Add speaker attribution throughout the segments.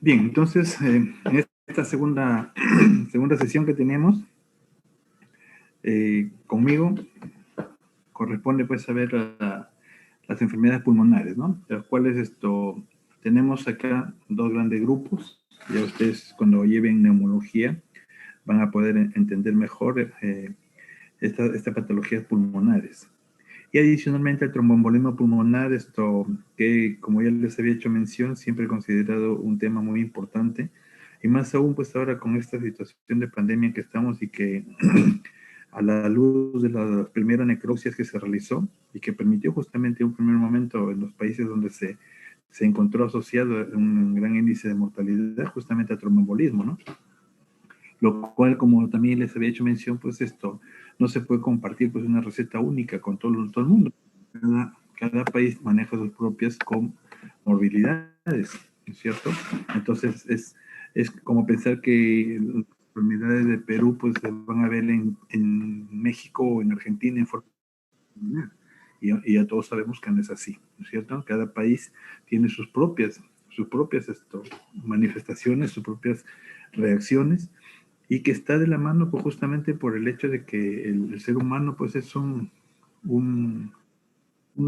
Speaker 1: Bien, entonces, en esta segunda sesión que tenemos, conmigo corresponde pues saber las enfermedades pulmonares, ¿no? De las cuales tenemos acá dos grandes grupos. Ya ustedes cuando lleven neumología van a poder entender mejor estas patologías pulmonares. Y adicionalmente el tromboembolismo pulmonar, que como ya les había hecho mención, siempre he considerado un tema muy importante, y más aún pues ahora con esta situación de pandemia que estamos y que a la luz de las primeras necropsias que se realizó y que permitió justamente un primer momento en los países donde se encontró asociado un gran índice de mortalidad justamente a tromboembolismo, ¿no? Lo cual, como también les había hecho mención, pues no se puede compartir pues una receta única con todo el mundo. Cada país maneja sus propias comorbilidades, ¿no es cierto? Entonces es como pensar que las enfermedades de Perú pues se van a ver en México o en Argentina en forma similar. Y ya todos sabemos que no es así, ¿no es cierto? Cada país tiene sus propias manifestaciones, sus propias reacciones, y que está de la mano pues, justamente por el hecho de que el ser humano pues es un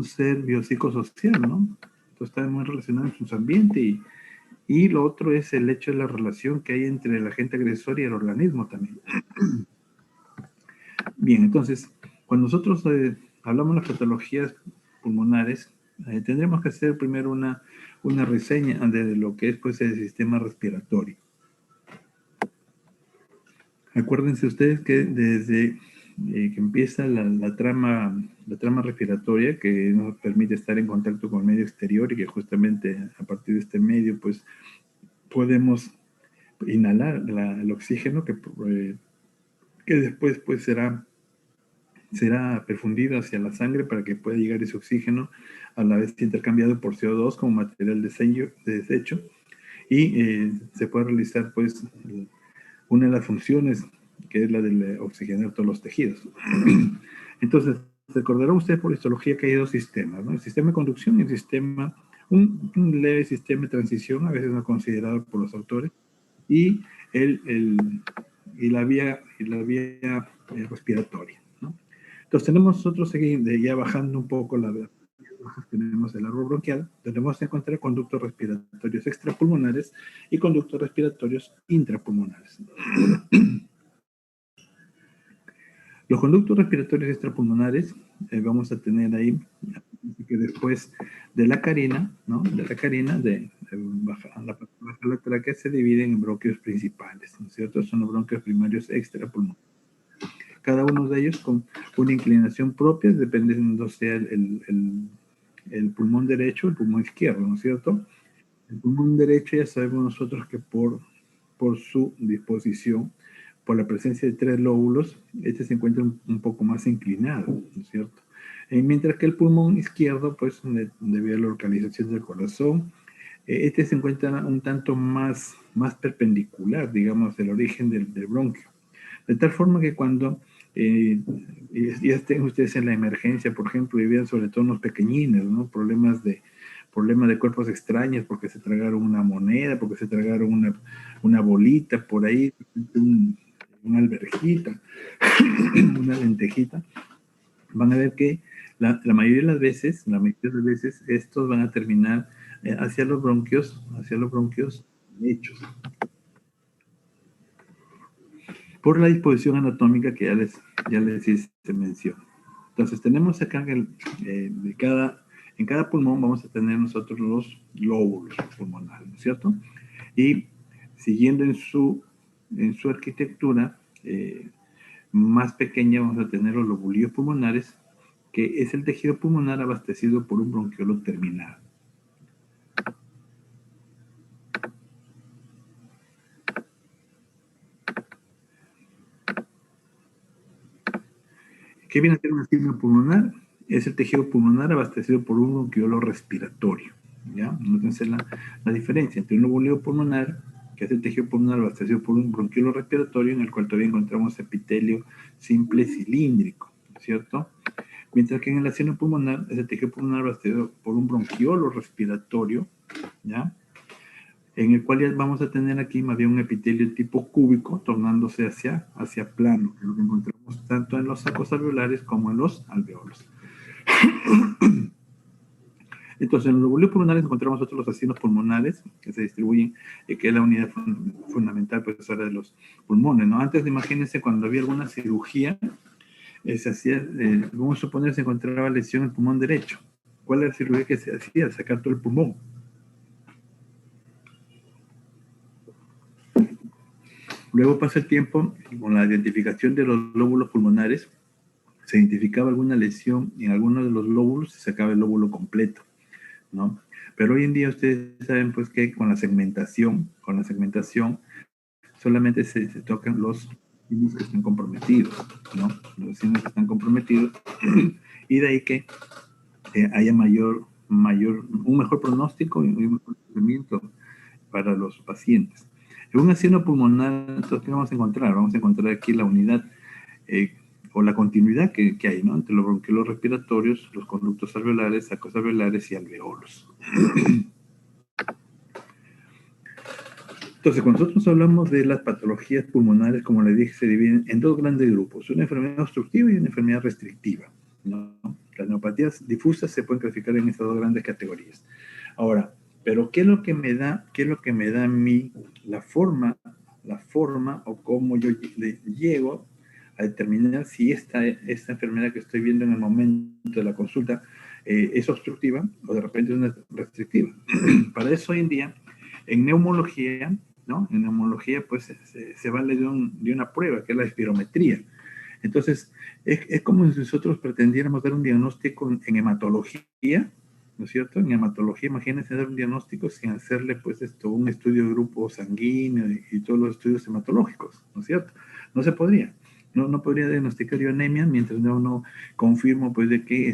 Speaker 1: ser biopsicosocial, ¿no? Entonces está muy relacionado con su ambiente y lo otro es el hecho de la relación que hay entre el agente agresor y el organismo también. Bien, entonces, cuando nosotros hablamos de las patologías pulmonares, tendremos que hacer primero una reseña de lo que es pues el sistema respiratorio. Acuérdense ustedes que desde que empieza la trama respiratoria, que nos permite estar en contacto con el medio exterior y que justamente a partir de este medio, pues, podemos inhalar el oxígeno que después, pues, será perfundido hacia la sangre para que pueda llegar ese oxígeno a la vez intercambiado por CO2 como material de desecho y se puede realizar, pues, una de las funciones que es la de oxigenar todos los tejidos. Entonces, recordará usted por histología que hay dos sistemas, ¿no? El sistema de conducción y el sistema, un leve sistema de transición, a veces no considerado por los autores, y la vía respiratoria, ¿no? Entonces, tenemos nosotros ya bajando un poco tenemos el árbol bronquial, donde vamos a encontrar conductos respiratorios extrapulmonares y conductos respiratorios intrapulmonares. Los conductos respiratorios extrapulmonares vamos a tener ahí que después de la carina, ¿no? De la carina, la tráquea se dividen en bronquios principales, ¿no es cierto? Son los bronquios primarios extrapulmonares. Cada uno de ellos con una inclinación propia, dependiendo sea el pulmón derecho o el pulmón izquierdo, ¿no es cierto? El pulmón derecho ya sabemos nosotros que por su disposición, por la presencia de tres lóbulos, este se encuentra un poco más inclinado, ¿no es cierto? Mientras que el pulmón izquierdo, pues debido a la localización del corazón, este se encuentra un tanto más perpendicular, digamos, del origen del bronquio. De tal forma que cuando ya estén ustedes en la emergencia, por ejemplo, y vean sobre todo unos pequeñines, ¿no? Problemas de cuerpos extraños porque se tragaron una moneda, porque se tragaron una bolita por ahí, una alberjita, una lentejita, van a ver que la mayoría de las veces, estos van a terminar hacia los bronquios hechos. Por la disposición anatómica que ya les hice mención. Entonces tenemos acá en cada pulmón vamos a tener nosotros los lóbulos pulmonares, ¿no es cierto? Y siguiendo en su arquitectura más pequeña vamos a tener los lobulillos pulmonares, que es el tejido pulmonar abastecido por un bronquiolo terminal. ¿Qué viene a ser una sigma pulmonar? Es el tejido pulmonar abastecido por un bronquiolo respiratorio. ¿Ya? Entonces la diferencia entre un lobulillo pulmonar, que es el tejido pulmonar abastecido por un bronquiolo respiratorio, en el cual todavía encontramos epitelio simple cilíndrico, ¿cierto? Mientras que en el aceno pulmonar es el tejido pulmonar abastecido por un bronquiolo respiratorio, ¿ya? en el cual ya vamos a tener aquí más bien un epitelio tipo cúbico tornándose hacia plano, que es lo que encontramos tanto en los sacos alveolares como en los alveolos. Entonces, en los lóbulos pulmonares encontramos otros los asinos pulmonares que se distribuyen, que es la unidad fundamental pues, ahora de los pulmones, ¿no? Antes, imagínense, cuando había alguna cirugía, se hacía, vamos a suponer, se encontraba lesión en el pulmón derecho. ¿Cuál era la cirugía que se hacía? Sacar todo el pulmón. Luego pasa el tiempo y con la identificación de los lóbulos pulmonares, se identificaba alguna lesión en alguno de los lóbulos, se sacaba el lóbulo completo, ¿no? Pero hoy en día ustedes saben pues que con la segmentación solamente se tocan los signos que están comprometidos, ¿no? Los signos que están comprometidos y de ahí que haya un mejor pronóstico y un mejor tratamiento para los pacientes. En un asino pulmonar, entonces, ¿qué vamos a encontrar? Vamos a encontrar aquí la unidad o la continuidad que hay, ¿no? Entre los bronquiolos respiratorios, los conductos alveolares, sacos alveolares y alveolos. Entonces, cuando nosotros hablamos de las patologías pulmonares, como les dije, se dividen en dos grandes grupos, una enfermedad obstructiva y una enfermedad restrictiva, ¿no? Las neuropatías difusas se pueden clasificar en estas dos grandes categorías. Ahora, pero ¿qué es lo que me da a mí la forma o cómo yo llego a determinar si esta enfermedad que estoy viendo en el momento de la consulta es obstructiva o de repente es restrictiva? Para eso hoy en día, en neumología, ¿no? En neumología, pues se vale de una prueba, que es la espirometría. Entonces, es como si nosotros pretendiéramos dar un diagnóstico en hematología, ¿no es cierto? En hematología, imagínense dar un diagnóstico sin hacerle, pues, un estudio de grupo sanguíneo y todos los estudios hematológicos, ¿no es cierto? No se podría. No podría diagnosticar yo anemia mientras no confirmo, pues, de que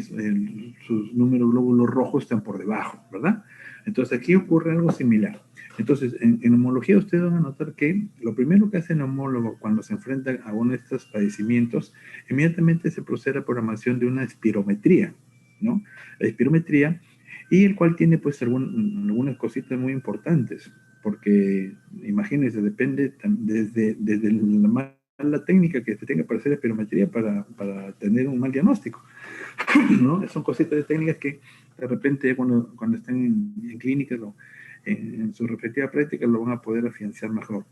Speaker 1: sus números glóbulos rojos están por debajo, ¿verdad? Entonces, aquí ocurre algo similar. Entonces, en neumología ustedes van a notar que lo primero que hace el neumólogo cuando se enfrenta a uno de estos padecimientos, inmediatamente se procede a la programación de una espirometría, ¿no? La espirometría, y el cual tiene pues algunas cositas muy importantes, porque imagínense, depende desde la técnica que se tenga para hacer espirometría para tener un mal diagnóstico, ¿no? Son cositas de técnicas que de repente cuando están en clínicas o en su respectiva práctica lo van a poder afianzar mejor.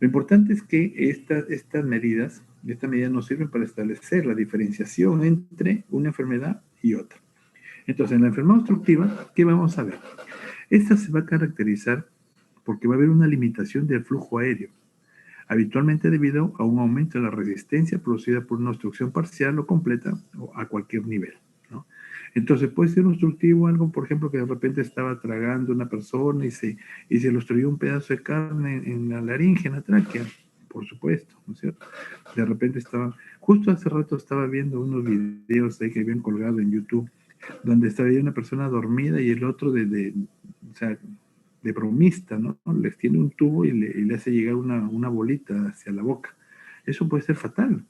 Speaker 1: Lo importante es que estas medidas nos sirven para establecer la diferenciación entre una enfermedad y otra. Entonces, en la enfermedad obstructiva, ¿qué vamos a ver? Esta se va a caracterizar porque va a haber una limitación del flujo aéreo, habitualmente debido a un aumento de la resistencia producida por una obstrucción parcial o completa o a cualquier nivel, ¿no? Entonces puede ser obstructivo algo, por ejemplo, que de repente estaba tragando una persona y se le obstruyó un pedazo de carne en la laringe, en la tráquea, por supuesto, ¿no es cierto? De repente justo hace rato estaba viendo unos videos ahí que habían colgado en YouTube, donde estaba una persona dormida y el otro o sea, de bromista, ¿no? Le extiende un tubo y le hace llegar una bolita hacia la boca. Eso puede ser fatal.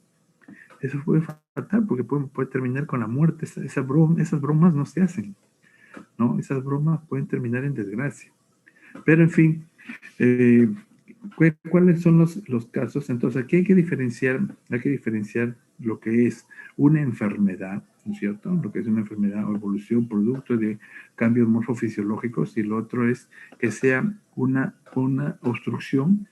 Speaker 1: Eso puede ser fatal porque puede terminar con la muerte. Esas bromas no se hacen, ¿no? Esas bromas pueden terminar en desgracia. Pero, en fin, ¿cuáles son los casos? Entonces, aquí hay que diferenciar lo que es una enfermedad, ¿no es cierto? Lo que es una enfermedad o evolución producto de cambios morfofisiológicos, y lo otro es que sea una obstrucción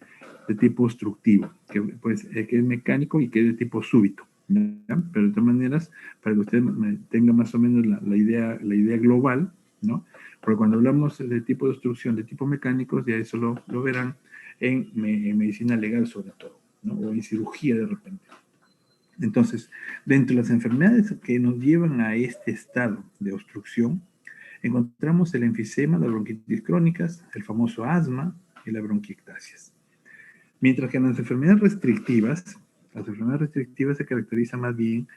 Speaker 1: de tipo obstructivo, que es mecánico y que es de tipo súbito, ¿ya? Pero de todas maneras, para que usted tenga más o menos la idea global, ¿no? Porque cuando hablamos de tipo de obstrucción de tipo mecánicos, ya eso lo verán en medicina legal sobre todo, ¿no? O en cirugía de repente. Entonces, dentro de las enfermedades que nos llevan a este estado de obstrucción, encontramos el enfisema, las bronquitis crónicas, el famoso asma y las bronquiectasias. Mientras que en las enfermedades restrictivas se caracterizan más bien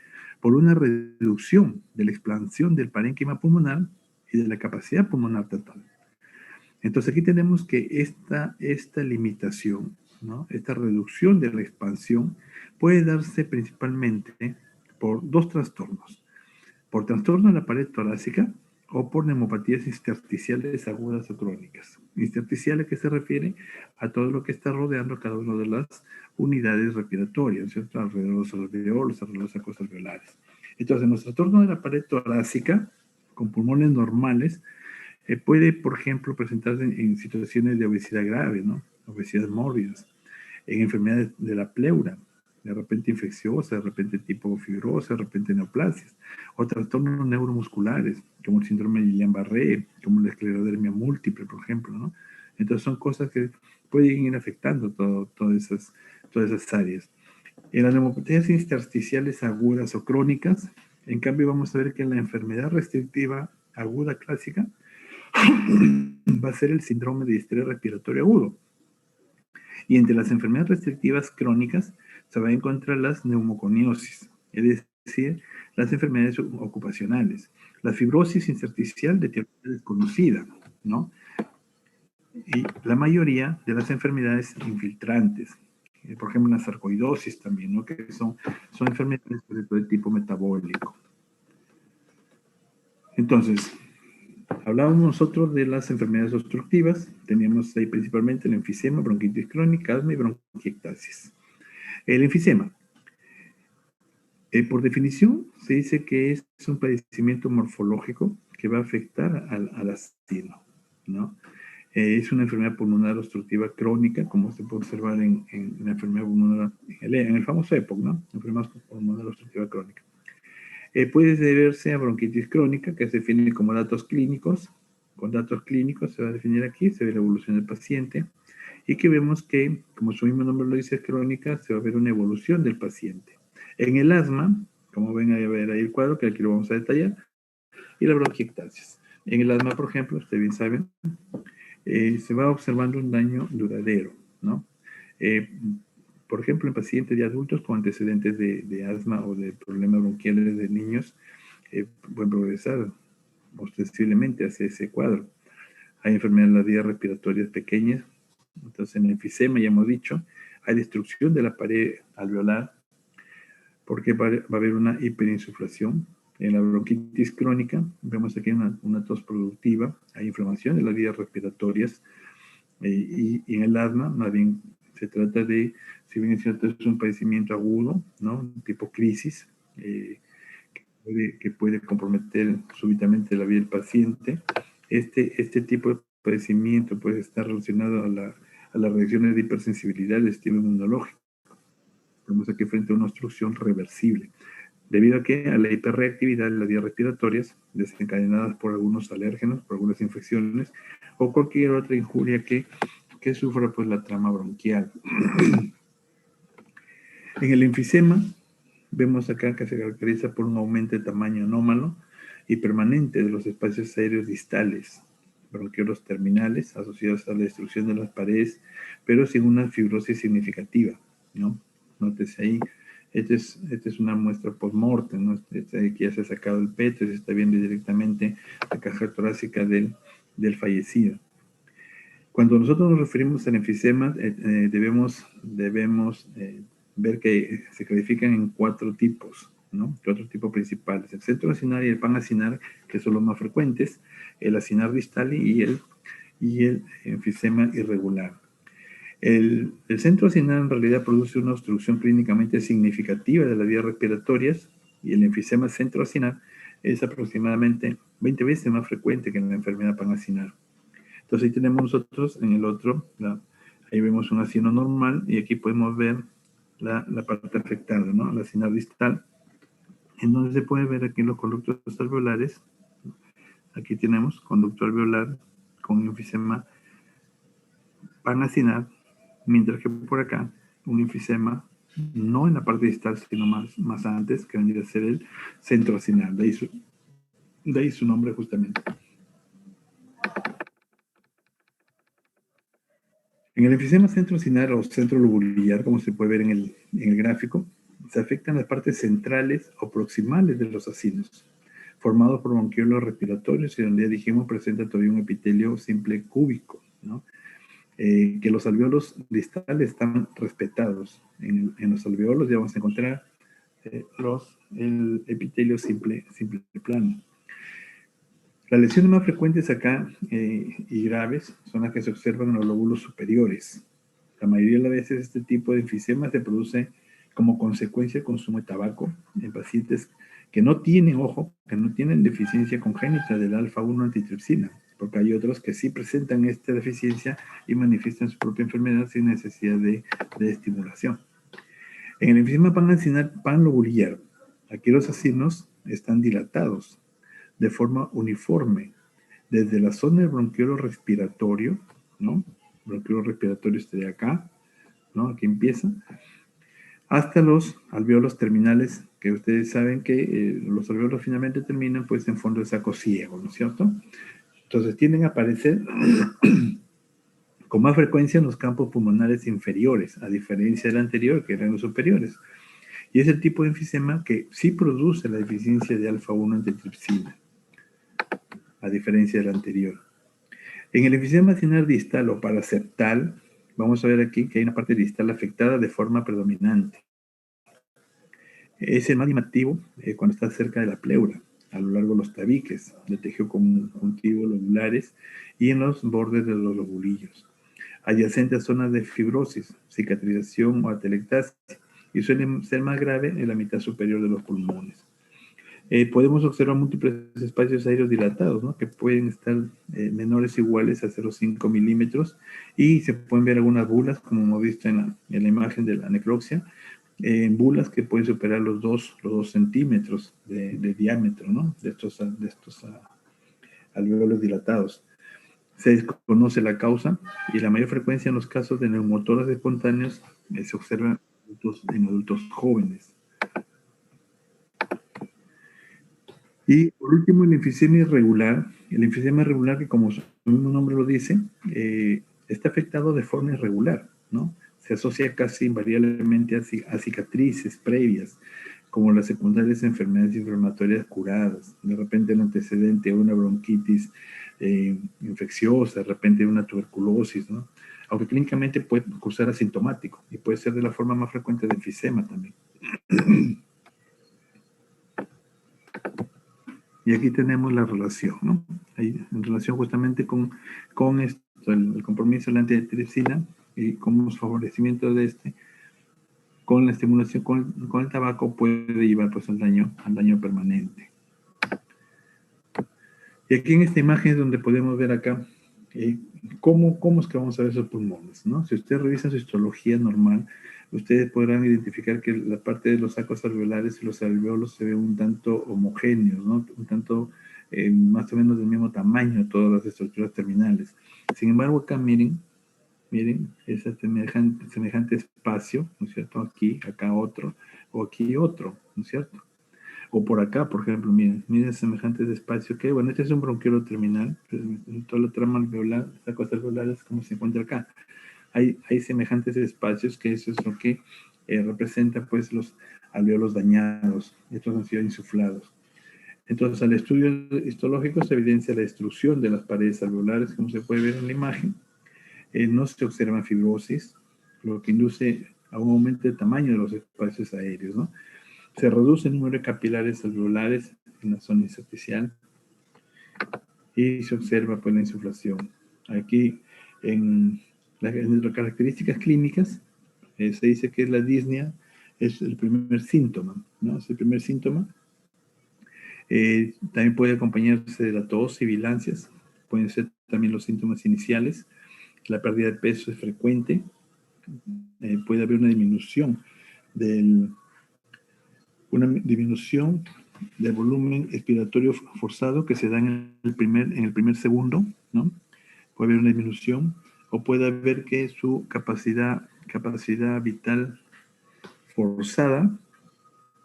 Speaker 1: por una reducción de la expansión del parénquima pulmonar y de la capacidad pulmonar total. Entonces aquí tenemos que esta limitación, ¿no? Esta reducción de la expansión puede darse principalmente por dos trastornos. Por trastorno de la pared torácica o por neumopatías intersticiales agudas o crónicas. Intersticial, ¿a qué se refiere? A todo lo que está rodeando cada una de las unidades respiratorias, ¿cierto? Alrededor de los alveolos, alrededor de las fosas alveolares. Entonces, nuestro trastorno de la pared torácica, con pulmones normales, puede, por ejemplo, presentarse en situaciones de obesidad grave, ¿no? Obesidad mórbida, en enfermedades de la pleura, de repente infecciosa, de repente tipo fibrosa, de repente neoplasias, o trastornos neuromusculares, como el síndrome de Guillain-Barré, como la esclerodermia múltiple, por ejemplo, ¿no? Entonces son cosas que pueden ir afectando todas esas áreas. En las neumopatías intersticiales agudas o crónicas, en cambio vamos a ver que en la enfermedad restrictiva aguda clásica va a ser el síndrome de distrés respiratorio agudo. Y entre las enfermedades restrictivas crónicas se va a encontrar las neumoconiosis, es decir, las enfermedades ocupacionales, la fibrosis intersticial de teoría desconocida, ¿no? Y la mayoría de las enfermedades infiltrantes, por ejemplo, la sarcoidosis también, ¿no? Que son enfermedades de todo tipo metabólico. Entonces, hablábamos nosotros de las enfermedades obstructivas, teníamos ahí principalmente el enfisema, bronquitis crónica, asma y bronquiectasis. El enfisema, por definición, se dice que es un padecimiento morfológico que va a afectar al asino, ¿no? Es una enfermedad pulmonar obstructiva crónica, como se puede observar en la enfermedad pulmonar, en el famoso EPOC, ¿no? Enfermedad pulmonar obstructiva crónica. Puede deberse a bronquitis crónica, que se define como datos clínicos. Con datos clínicos se va a definir aquí, se ve la evolución del paciente, y que vemos que, como su mismo nombre lo dice, crónica, se va a ver una evolución del paciente. En el asma, como ven a ver ahí el cuadro, que aquí lo vamos a detallar, y la bronquiectasis. En el asma, por ejemplo, ustedes bien saben, se va observando un daño duradero, ¿no? Por ejemplo, en pacientes de adultos con antecedentes de asma o de problemas bronquiales de niños, pueden progresar ostensiblemente hacia ese cuadro. Hay enfermedades de las vías respiratorias pequeñas, entonces en el enfisema, ya hemos dicho, hay destrucción de la pared alveolar, porque va a haber una hiperinsuflación. En la bronquitis crónica, vemos aquí una tos productiva, hay inflamación de las vías respiratorias, y en el asma, más bien, se trata de, si bien es cierto, es un padecimiento agudo, ¿no? Tipo crisis, que puede comprometer súbitamente la vida del paciente. Este tipo de padecimiento puede estar relacionado a las reacciones de hipersensibilidad del sistema inmunológico. Tenemos aquí frente a una obstrucción reversible, debido a que a la hiperreactividad de las vías respiratorias, desencadenadas por algunos alérgenos, por algunas infecciones, o cualquier otra injuria que sufra pues la trama bronquial. En el enfisema, vemos acá que se caracteriza por un aumento de tamaño anómalo y permanente de los espacios aéreos distales, bronquiolos terminales, asociados a la destrucción de las paredes, pero sin una fibrosis significativa, ¿no? Nótese ahí, esta es una muestra post-mortem, ¿no? Aquí ya se ha sacado el peto y se está viendo directamente la caja torácica del fallecido. Cuando nosotros nos referimos al enfisema, debemos ver que se clasifican en 4 tipos, ¿no? 4 tipos principales: el centro acinar y el panacinar, que son los más frecuentes, el acinar distal y el enfisema irregular. El centro acinar en realidad produce una obstrucción clínicamente significativa de las vías respiratorias, y el enfisema centroacinar es aproximadamente 20 veces más frecuente que en la enfermedad panacinar. Entonces ahí tenemos nosotros en el otro, ahí vemos un acino normal, y aquí podemos ver la parte afectada, ¿no? La acinar distal, en donde se puede ver aquí los conductos alveolares. Aquí tenemos conducto alveolar con enfisema panacinar, mientras que por acá un enfisema no en la parte distal, sino más antes, que vendría a ser el centro acinar. De ahí su nombre justamente. En el enfisema centroacinar o centrolobular, como se puede ver en el gráfico, se afectan las partes centrales o proximales de los acinos, formados por bronquiolos respiratorios, y donde ya dijimos presenta todavía un epitelio simple cúbico, ¿no? Que los alveolos distales están respetados. En los alveolos ya vamos a encontrar el epitelio simple plano. Las lesiones más frecuentes acá y graves son las que se observan en los lóbulos superiores. La mayoría de las veces este tipo de enfisema se produce como consecuencia del consumo de tabaco en pacientes que no tienen, ojo, que no tienen deficiencia congénita del alfa-1 antitripsina, porque hay otros que sí presentan esta deficiencia y manifiestan su propia enfermedad sin necesidad de estimulación. En el enfisema panlobular, aquí los acinos están dilatados de forma uniforme, desde la zona del bronquiolo respiratorio, ¿no? Bronquiolo respiratorio estaría acá, ¿no? Aquí empieza, hasta los alveolos terminales, que ustedes saben que los alveolos finalmente terminan pues en fondo de saco ciego, ¿no es cierto? Entonces tienden a aparecer con más frecuencia en los campos pulmonares inferiores, a diferencia del anterior, que eran los superiores. Y es el tipo de enfisema que sí produce la deficiencia de alfa-1 antitripsina, a diferencia del anterior. En el enfisema acinar distal o paraseptal, vamos a ver aquí que hay una parte distal afectada de forma predominante. Es el más llamativo cuando está cerca de la pleura, a lo largo de los tabiques, del tejido conjuntivo lobulares y en los bordes de los lobulillos, adyacente a zonas de fibrosis, cicatrización o atelectasia, y suelen ser más grave en la mitad superior de los pulmones. Podemos observar múltiples espacios aéreos dilatados, ¿no? Que pueden estar menores o iguales a 0,5 milímetros, y se pueden ver algunas bulas, como hemos visto en la imagen de la necropsia, bulas que pueden superar los 2 centímetros de diámetro, ¿no? De estos alveolos dilatados. Se desconoce la causa y la mayor frecuencia en los casos de neumotoras espontáneos se observa en adultos jóvenes. Y por último, el enfisema irregular. El enfisema irregular, que como su mismo nombre lo dice, está afectado de forma irregular, ¿no? Se asocia casi invariablemente a cicatrices previas, como las secundarias enfermedades inflamatorias curadas, de repente el antecedente a una bronquitis infecciosa, de repente una tuberculosis, ¿no? Aunque clínicamente puede cursar asintomático y puede ser de la forma más frecuente de enfisema también. Y aquí tenemos la relación, ¿no? Ahí, en relación justamente con esto, el compromiso de la antitripsina y como favorecimiento de este, con la estimulación con el tabaco puede llevar pues al daño permanente. Y aquí en esta imagen es donde podemos ver acá cómo es que vamos a ver esos pulmones, ¿no? Si ustedes revisan su histología normal, ustedes podrán identificar que la parte de los sacos alveolares y los alveolos se ven un tanto homogéneos, ¿no? Un tanto más o menos del mismo tamaño todas las estructuras terminales. Sin embargo, acá miren ese semejante espacio, ¿no es cierto? Aquí, acá otro, o aquí otro, ¿no es cierto? O por acá, por ejemplo, miren semejantes espacios que, bueno, este es un bronquiolo terminal, en toda la trama alveolar, sacos alveolares, como se encuentra acá. Hay semejantes espacios que eso es lo que representa pues los alveolos dañados, estos han sido insuflados. Entonces, al estudio histológico se evidencia la destrucción de las paredes alveolares, como se puede ver en la imagen. No se observa fibrosis, lo que induce a un aumento de tamaño de los espacios aéreos, ¿no? Se reduce el número de capilares alveolares en la zona intersticial y se observa pues la insuflación. Aquí en las características clínicas se dice que la disnea es el primer síntoma, ¿no? Es el primer síntoma. También puede acompañarse de la tos, sibilancias, pueden ser también los síntomas iniciales. La pérdida de peso es frecuente, puede haber una disminución del volumen expiratorio forzado que se da en el primer segundo, ¿no? Puede haber una disminución, o puede haber que su capacidad vital forzada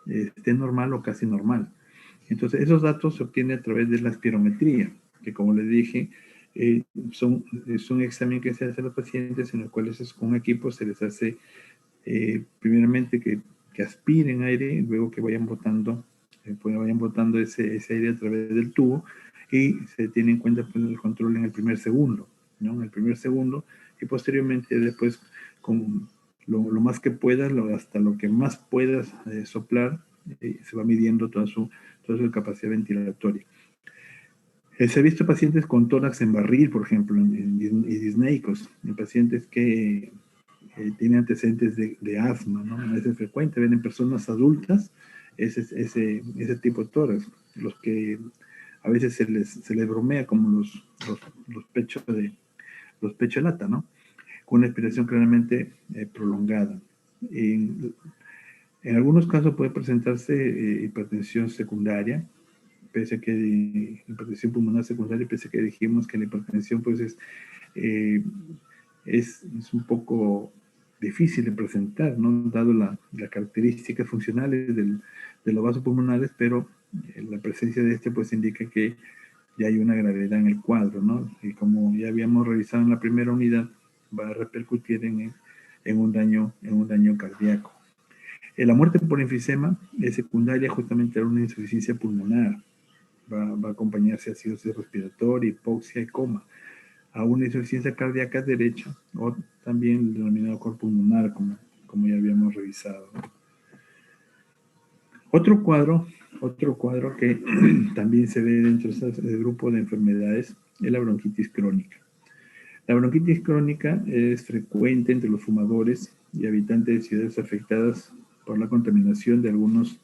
Speaker 1: esté normal o casi normal. Entonces, esos datos se obtienen a través de la espirometría, que como les dije, es un examen que se hace a los pacientes en el cual con un equipo se les hace primeramente que aspiren aire, luego que vayan botando ese aire a través del tubo, y se tiene en cuenta pues, el control en el primer segundo, ¿no? En el primer segundo, y posteriormente después con lo más que puedas, hasta lo que más puedas soplar, se va midiendo toda su capacidad ventilatoria. Se ha visto pacientes con tórax en barril, por ejemplo, y disneicos, en pacientes que tienen antecedentes de asma, ¿no? Es frecuente ver en personas adultas ese tipo de tórax, los que a veces se les bromea como los pechos los pechos de lata, ¿no? Con una expiración claramente prolongada. En algunos casos puede presentarse hipertensión secundaria, pese a que hipertensión pulmonar secundaria, pese a que dijimos que la hipertensión pues eh, es un poco difícil de presentar, ¿no? Dado las características funcionales de los vasos pulmonares, pero la presencia de este pues indica que ya hay una gravedad en el cuadro, ¿no? Y como ya habíamos revisado en la primera unidad, va a repercutir en un daño cardíaco. La muerte por enfisema es secundaria justamente a una insuficiencia pulmonar. Va a acompañarse de acidosis respiratoria, hipoxia y coma, a una insuficiencia cardíaca derecha o también el denominado cor pulmonar, como ya habíamos revisado. Otro cuadro que también se ve dentro de este grupo de enfermedades es la bronquitis crónica. La bronquitis crónica es frecuente entre los fumadores y habitantes de ciudades afectadas por la contaminación de algunos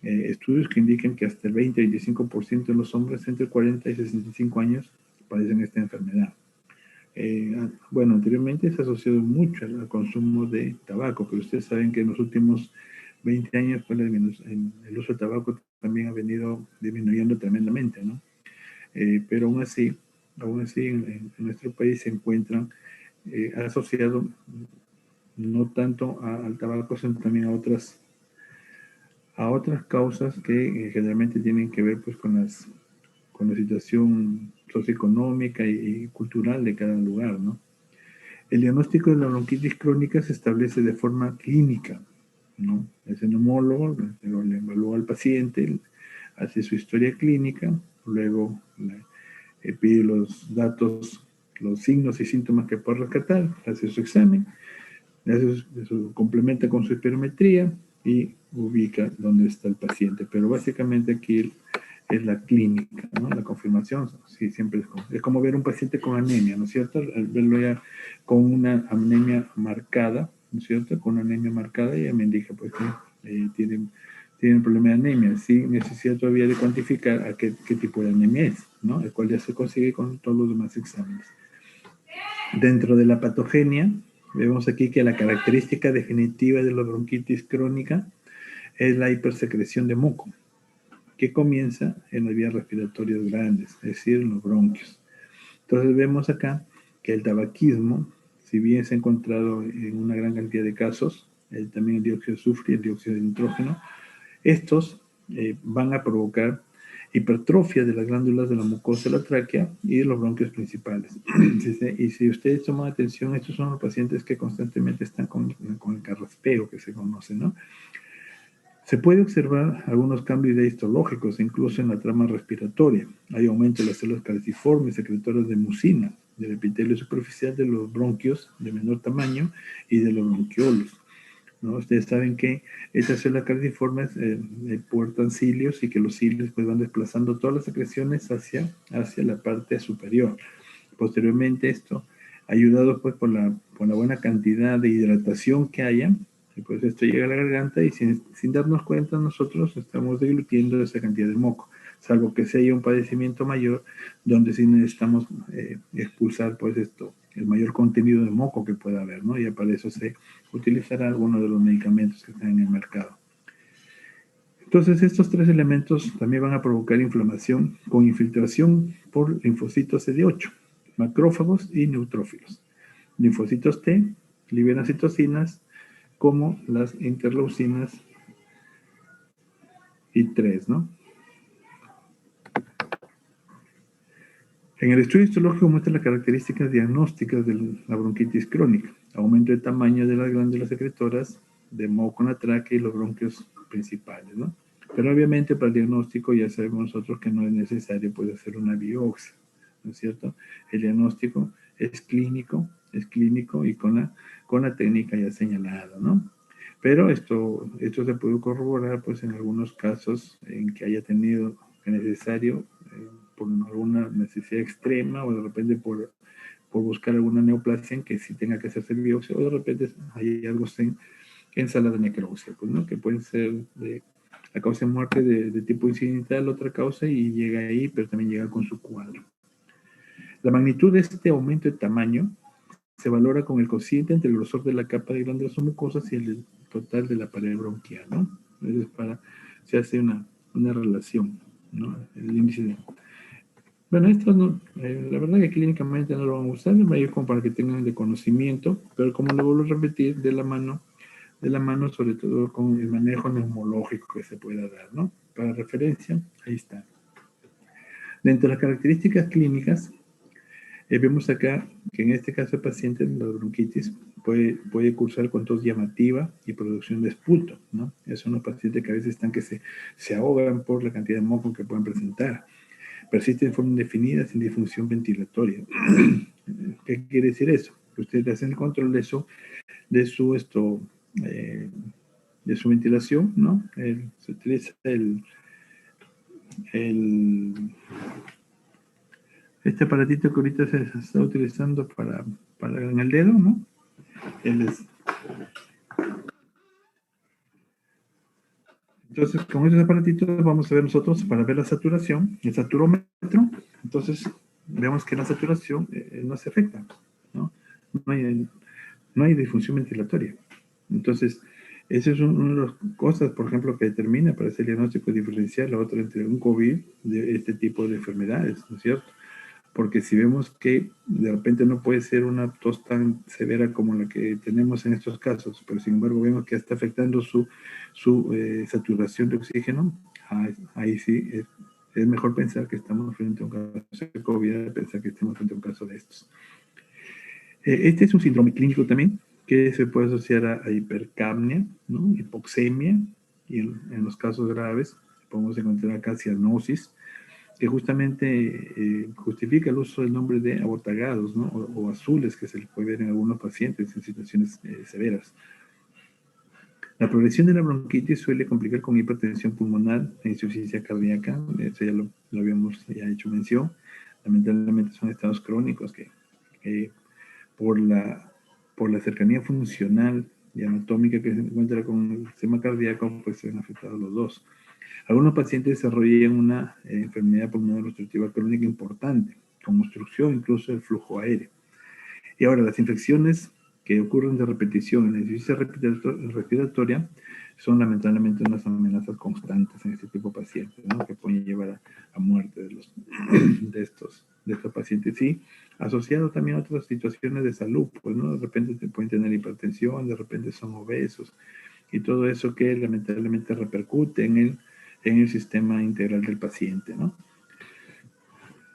Speaker 1: estudios que indican que hasta el 20-25% de los hombres entre 40 y 65 años padecen esta enfermedad. Bueno, anteriormente se ha asociado mucho al consumo de tabaco, pero ustedes saben que en los últimos 20 años pues, el uso de tabaco también ha venido disminuyendo tremendamente, ¿no? Pero aún así en nuestro país se encuentran asociados no tanto al tabaco, sino también a otras causas que generalmente tienen que ver pues con la situación socioeconómica y cultural de cada lugar, ¿no? El diagnóstico de la bronquitis crónica se establece de forma clínica, ¿no? El neumólogo le evalúa al paciente, hace su historia clínica, luego pide los datos, los signos y síntomas que puede rescatar, hace su examen, complementa con su espirometría y ubica dónde está el paciente. Pero básicamente aquí es la clínica, ¿no? La confirmación, sí, siempre es como ver un paciente con anemia, ¿no es cierto? Al verlo ya con una anemia marcada, ¿no es cierto? Con una anemia marcada ya me indica pues que tienen un problema de anemia. Sí necesita todavía de cuantificar a qué tipo de anemia es, ¿no? El cual ya se consigue con todos los demás exámenes. Dentro de la patogenia, vemos aquí que la característica definitiva de la bronquitis crónica es la hipersecreción de moco, que comienza en las vías respiratorias grandes, es decir, en los bronquios. Entonces vemos acá que el tabaquismo, si bien se ha encontrado en una gran cantidad de casos, también el dióxido de azufre y el dióxido de nitrógeno, estos van a provocar hipertrofia de las glándulas de la mucosa de la tráquea y de los bronquios principales. Y si ustedes toman atención, estos son los pacientes que constantemente están con el carraspeo, que se conoce, ¿no? Se puede observar algunos cambios histológicos, incluso en la trama respiratoria. Hay aumento de las células calciformes, secretoras de mucina, del epitelio superficial de los bronquios de menor tamaño y de los bronquiolos, ¿no? Ustedes saben que estas células calciformes portan cilios y que los cilios pues, van desplazando todas las secreciones hacia la parte superior. Posteriormente esto, ayudado pues por la buena cantidad de hidratación que haya, pues esto llega a la garganta y sin darnos cuenta nosotros estamos deglutiendo esa cantidad de moco, salvo que sea haya un padecimiento mayor donde sí necesitamos expulsar pues el mayor contenido de moco que pueda haber, ¿no? Y para eso se utilizará alguno de los medicamentos que están en el mercado. Entonces, estos tres elementos también van a provocar inflamación con infiltración por linfocitos CD8, macrófagos y neutrófilos. Linfocitos T liberan citocinas como las interleucinas I3, ¿no? En el estudio histológico muestra las características diagnósticas de la bronquitis crónica, aumento de tamaño de las glándulas secretoras, de moco en la tráquea y los bronquios principales, ¿no? Pero obviamente para el diagnóstico ya sabemos nosotros que no es necesario pues, hacer una biopsia, ¿no es cierto? El diagnóstico es clínico y con la técnica ya señalada, ¿no? Pero esto se puede corroborar pues en algunos casos en que haya tenido necesario por alguna necesidad extrema o de repente por buscar alguna neoplasia en que sí tenga que hacerse biopsia, o de repente hay algo en sala de necropsia, pues, ¿no? Que pueden ser la causa de muerte de tipo incidental, otra causa, y llega ahí, pero también llega con su cuadro. La magnitud de este aumento de tamaño se valora con el cociente entre el grosor de la capa de glándulas mucosas y el total de la pared bronquial, ¿no? Entonces, se hace una relación, ¿no? El índice de... Bueno, esto no, la verdad que clínicamente no lo van a usar, es mayor como para que tengan de conocimiento, pero como le vuelvo a repetir, de la mano sobre todo con el manejo neumológico que se pueda dar, ¿no? Para referencia, ahí está. Dentro de las características clínicas, vemos acá que en este caso el paciente, la bronquitis, puede cursar con tos llamativa y producción de esputo, ¿no? Esos son los pacientes que a veces están que se ahogan por la cantidad de moco que pueden presentar. Persiste de forma indefinida sin disfunción ventilatoria. ¿Qué quiere decir eso? Que ustedes hacen el control de su ventilación, ¿no? Se utiliza este aparatito que ahorita se está utilizando para en el dedo, ¿no? Entonces, con esos aparatitos vamos a ver nosotros para ver la saturación, el saturómetro. Entonces, vemos que la saturación no se afecta, ¿no? No hay disfunción ventilatoria. Entonces, esa es una de las cosas, por ejemplo, que determina para hacer el diagnóstico diferencial la otra entre un COVID de este tipo de enfermedades, ¿no es cierto? Porque si vemos que de repente no puede ser una tos tan severa como la que tenemos en estos casos, pero sin embargo vemos que está afectando su saturación de oxígeno, ahí sí es mejor pensar que estamos frente a un caso de COVID, pensar que estamos frente a un caso de estos. Este es un síndrome clínico también que se puede asociar a hipercapnia, ¿no? Hipoxemia, y en los casos graves podemos encontrar acá cianosis, que justamente justifica el uso del nombre de abotagados, ¿no? O azules, que se le puede ver en algunos pacientes en situaciones severas. La progresión de la bronquitis suele complicar con hipertensión pulmonar e insuficiencia cardíaca, eso ya lo habíamos ya hecho mención. Lamentablemente son estados crónicos que por la cercanía funcional y anatómica que se encuentra con el sistema cardíaco, pues se han afectado los dos. Algunos pacientes desarrollan una enfermedad pulmonar obstructiva crónica importante, con obstrucción incluso del flujo aéreo. Y ahora, las infecciones que ocurren de repetición en la insuficiencia respiratoria son lamentablemente unas amenazas constantes en este tipo de pacientes, ¿no? Que pueden llevar a muerte de estos pacientes. Sí, asociado también a otras situaciones de salud, pues, ¿no? De repente pueden tener hipertensión, de repente son obesos, y todo eso que lamentablemente repercute en el sistema integral del paciente, ¿no?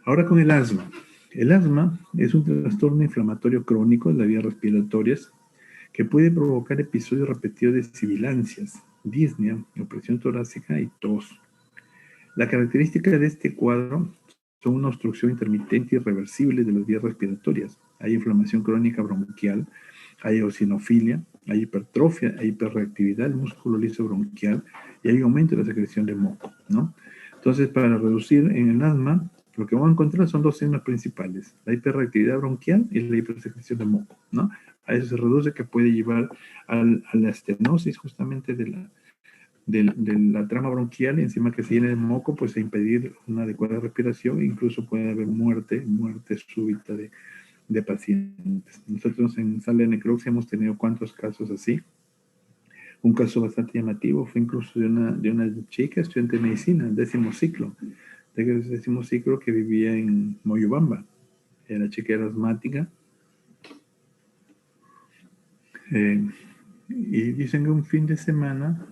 Speaker 1: Ahora con el asma. El asma es un trastorno inflamatorio crónico de las vías respiratorias que puede provocar episodios repetidos de sibilancias, disnea, opresión torácica y tos. La característica de este cuadro son una obstrucción intermitente y irreversible de las vías respiratorias. Hay inflamación crónica bronquial, hay eosinofilia, hay hipertrofia, hay hiperreactividad del músculo liso bronquial y hay aumento de la secreción de moco, ¿no? Entonces, para reducir en el asma, lo que vamos a encontrar son dos signos principales, la hiperreactividad bronquial y la hipersecreción de moco, ¿no? A eso se reduce, que puede llevar a la estenosis justamente de la trama bronquial, y encima que se llene de moco, pues a impedir una adecuada respiración, e incluso puede haber muerte súbita de pacientes. Nosotros en sala de necropsia hemos tenido cuantos casos así. Un caso bastante llamativo fue incluso de una chica estudiante de medicina, décimo ciclo que vivía en Moyobamba. La chica era asmática. Y dicen que un fin de semana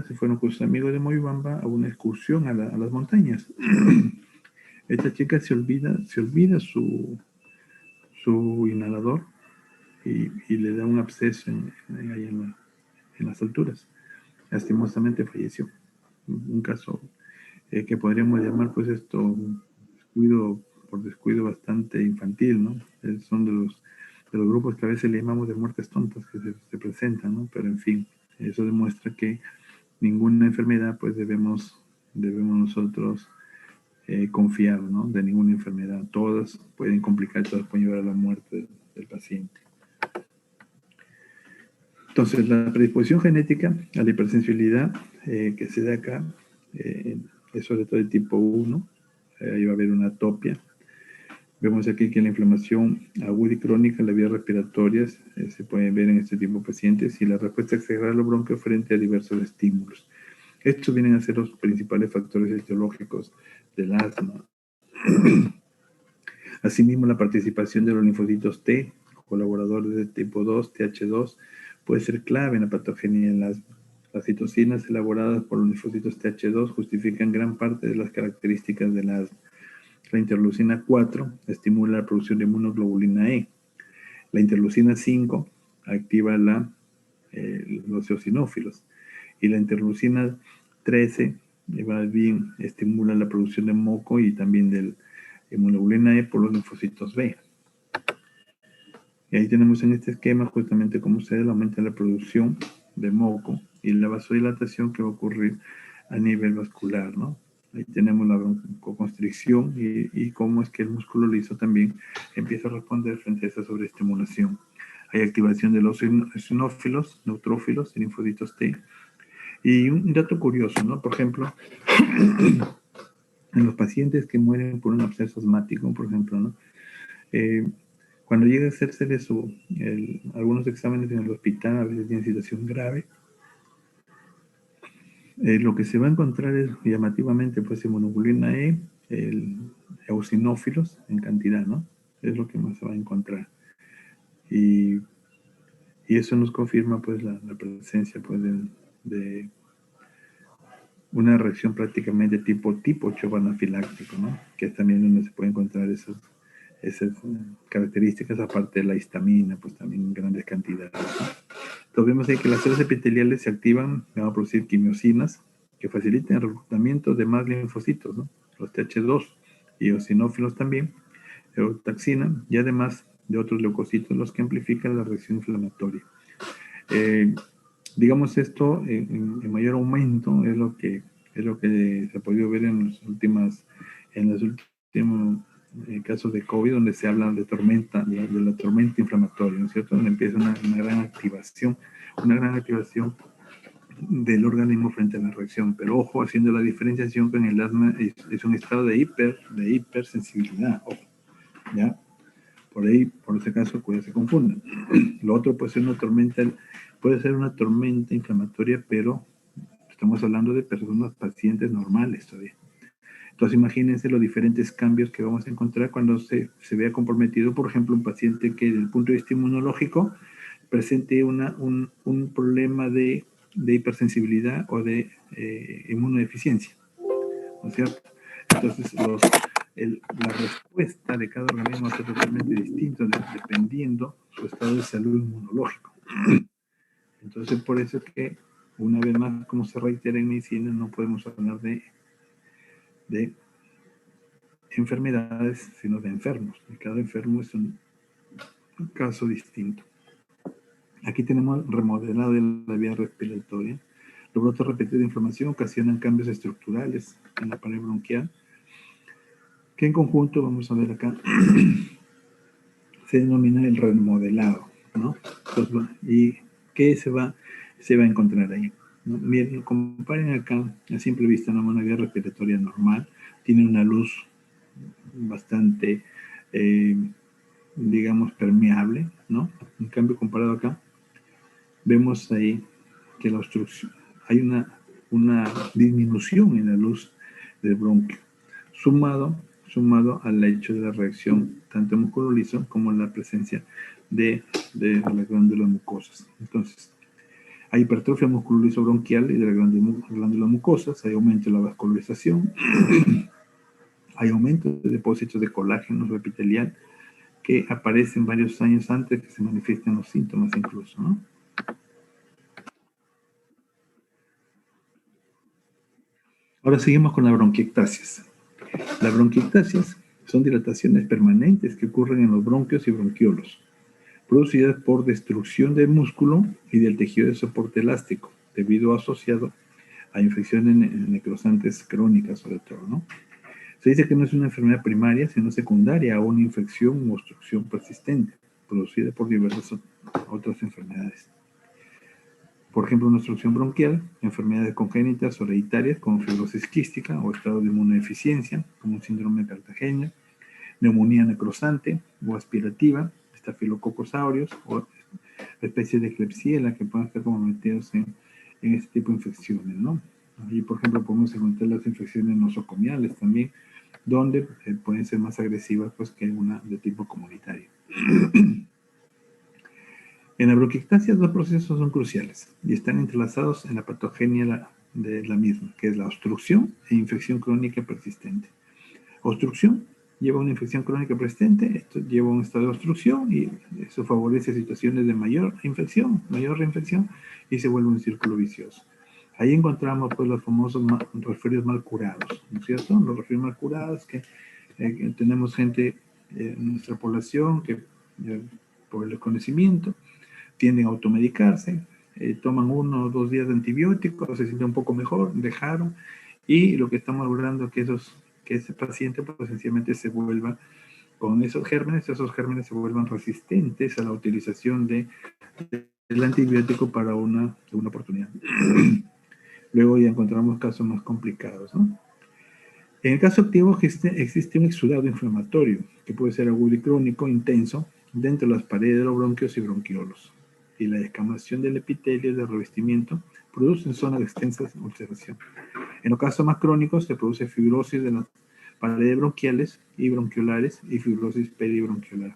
Speaker 1: se fueron con sus amigos de Moyobamba a una excursión a las montañas. Esta chica se olvida su inhalador y le da un absceso ahí en las alturas. Lastimosamente falleció. Un caso que podríamos llamar, pues, esto descuido bastante infantil, ¿no? Son de los grupos que a veces le llamamos de muertes tontas que se presentan, ¿no? Pero en fin, eso demuestra que ninguna enfermedad, pues, debemos nosotros confiar, ¿no?, de ninguna enfermedad. Todas pueden complicar, todas pueden llevar a la muerte del paciente. Entonces, la predisposición genética a la hipersensibilidad que se da acá es sobre todo de tipo 1. Ahí va a haber una atopia. Vemos aquí que la inflamación aguda y crónica en las vías respiratorias se puede ver en este tipo de pacientes y la respuesta exagerada a los bronquios frente a diversos estímulos. Estos vienen a ser los principales factores etiológicos del asma. Asimismo, la participación de los linfocitos T, colaboradores de tipo 2, TH2, puede ser clave en la patogenia del asma. Las citocinas elaboradas por los linfocitos TH2 justifican gran parte de las características del asma. La interleucina 4 estimula la producción de inmunoglobulina E. La interleucina 5 activa los eosinófilos. Y la interleucina 13 más bien estimula la producción de moco y también del inmunoglobulina E por los linfocitos B. Y ahí tenemos en este esquema justamente cómo se aumenta la producción de moco y la vasodilatación que va a ocurrir a nivel vascular, ¿no? Ahí tenemos la broncoconstricción y cómo es que el músculo liso también empieza a responder frente a esa sobreestimulación. Hay activación de los eosinófilos, neutrófilos y linfocitos T. Y un dato curioso, ¿no? Por ejemplo, en los pacientes que mueren por un absceso asmático, por ejemplo, ¿no? Cuando llega a hacerse algunos exámenes en el hospital, a veces tienen situación grave, lo que se va a encontrar es llamativamente pues inmunoglobulina E, eosinófilos en cantidad, ¿no? Es lo que más se va a encontrar. Y eso nos confirma pues la presencia pues de una reacción prácticamente tipo 8 anafiláctico, ¿no? Que es también donde se puede encontrar esas características, aparte de la histamina, pues también en grandes cantidades, ¿no? Entonces vemos ahí que las células epiteliales se activan, van a producir quimiosinas que facilitan el reclutamiento de más linfocitos, ¿no? Los TH2 y eosinófilos también, eutaxina, y además de otros leucocitos, los que amplifican la reacción inflamatoria. Digamos esto en mayor aumento es lo que se ha podido ver en los últimos casos de COVID, donde se habla de tormenta, de la tormenta inflamatoria, ¿no es cierto? Donde empieza una gran activación del organismo frente a la reacción. Pero ojo, haciendo la diferenciación con el asma es un estado de hipersensibilidad, ojo, ¿ya? Por ahí, por ese caso, puede se confundan. Lo otro puede ser una tormenta inflamatoria, pero estamos hablando de personas, pacientes normales todavía. Entonces, imagínense los diferentes cambios que vamos a encontrar cuando se vea comprometido, por ejemplo, un paciente que desde el punto de vista inmunológico presente un problema de hipersensibilidad o de inmunodeficiencia, ¿no es cierto? Entonces, la respuesta de cada organismo va a ser totalmente distinta dependiendo su estado de salud inmunológico. Entonces, por eso es que, una vez más, como se reitera en medicina, no podemos hablar de enfermedades, sino de enfermos. Y cada enfermo es un caso distinto. Aquí tenemos remodelado de la vía respiratoria. Los brotes repetidos de inflamación ocasionan cambios estructurales en la pared bronquial, que en conjunto, vamos a ver acá, se denomina el remodelado, ¿no? Entonces, ¿y qué se va a encontrar ahí? ¿No? Miren, comparen acá, a simple vista, una vía respiratoria normal, tiene una luz bastante, digamos, permeable, ¿no? En cambio, comparado acá, vemos ahí que la obstrucción, hay una disminución en la luz del bronquio, sumado al hecho de la reacción tanto músculo liso como la presencia de las glándulas mucosas. Entonces, hay hipertrofia músculo liso bronquial y de las glándulas mucosas, hay aumento de la vascularización, hay aumento de depósitos de colágeno epitelial que aparecen varios años antes que se manifiesten los síntomas incluso, ¿no? Ahora seguimos con la bronquiectasias. Las bronquiectasias son dilataciones permanentes que ocurren en los bronquios y bronquiolos, producidas por destrucción del músculo y del tejido de soporte elástico, debido asociado a infecciones necrosantes crónicas sobre todo, ¿no? Se dice que no es una enfermedad primaria, sino secundaria a una infección u obstrucción persistente, producida por diversas otras enfermedades. Por ejemplo, una obstrucción bronquial, enfermedades congénitas o hereditarias como fibrosis quística o estado de inmunodeficiencia, como un síndrome de Cartagena, neumonía necrosante o aspirativa, estafilococos aureus o especies de Klebsiella que pueden estar como metidos en este tipo de infecciones, ¿no? Y, por ejemplo, podemos encontrar las infecciones nosocomiales también, donde pueden ser más agresivas pues, que una de tipo comunitario. En la bronquiectasia, dos procesos son cruciales y están entrelazados en la patogenia de la misma, que es la obstrucción e infección crónica persistente. Obstrucción lleva a una infección crónica persistente, esto lleva a un estado de obstrucción y eso favorece situaciones de mayor infección, mayor reinfección y se vuelve un círculo vicioso. Ahí encontramos pues los famosos resfriados mal curados, ¿no es cierto? Los resfriados mal curados que tenemos gente en nuestra población que por el desconocimiento tienden a automedicarse, toman 1 o 2 días de antibióticos, se sienten un poco mejor, dejaron, y lo que estamos logrando es que ese paciente pues sencillamente se vuelva con esos gérmenes se vuelvan resistentes a la utilización del antibiótico para una oportunidad. Luego ya encontramos casos más complicados, ¿no? En el caso activo existe un exudado inflamatorio que puede ser agudo y crónico, intenso, dentro de las paredes de los bronquios y bronquiolos. Y la descamación del epitelio de revestimiento produce en zonas de extensa ulceración. En los casos más crónicos se produce fibrosis de las paredes bronquiales y bronquiolares y fibrosis peribronquiolar.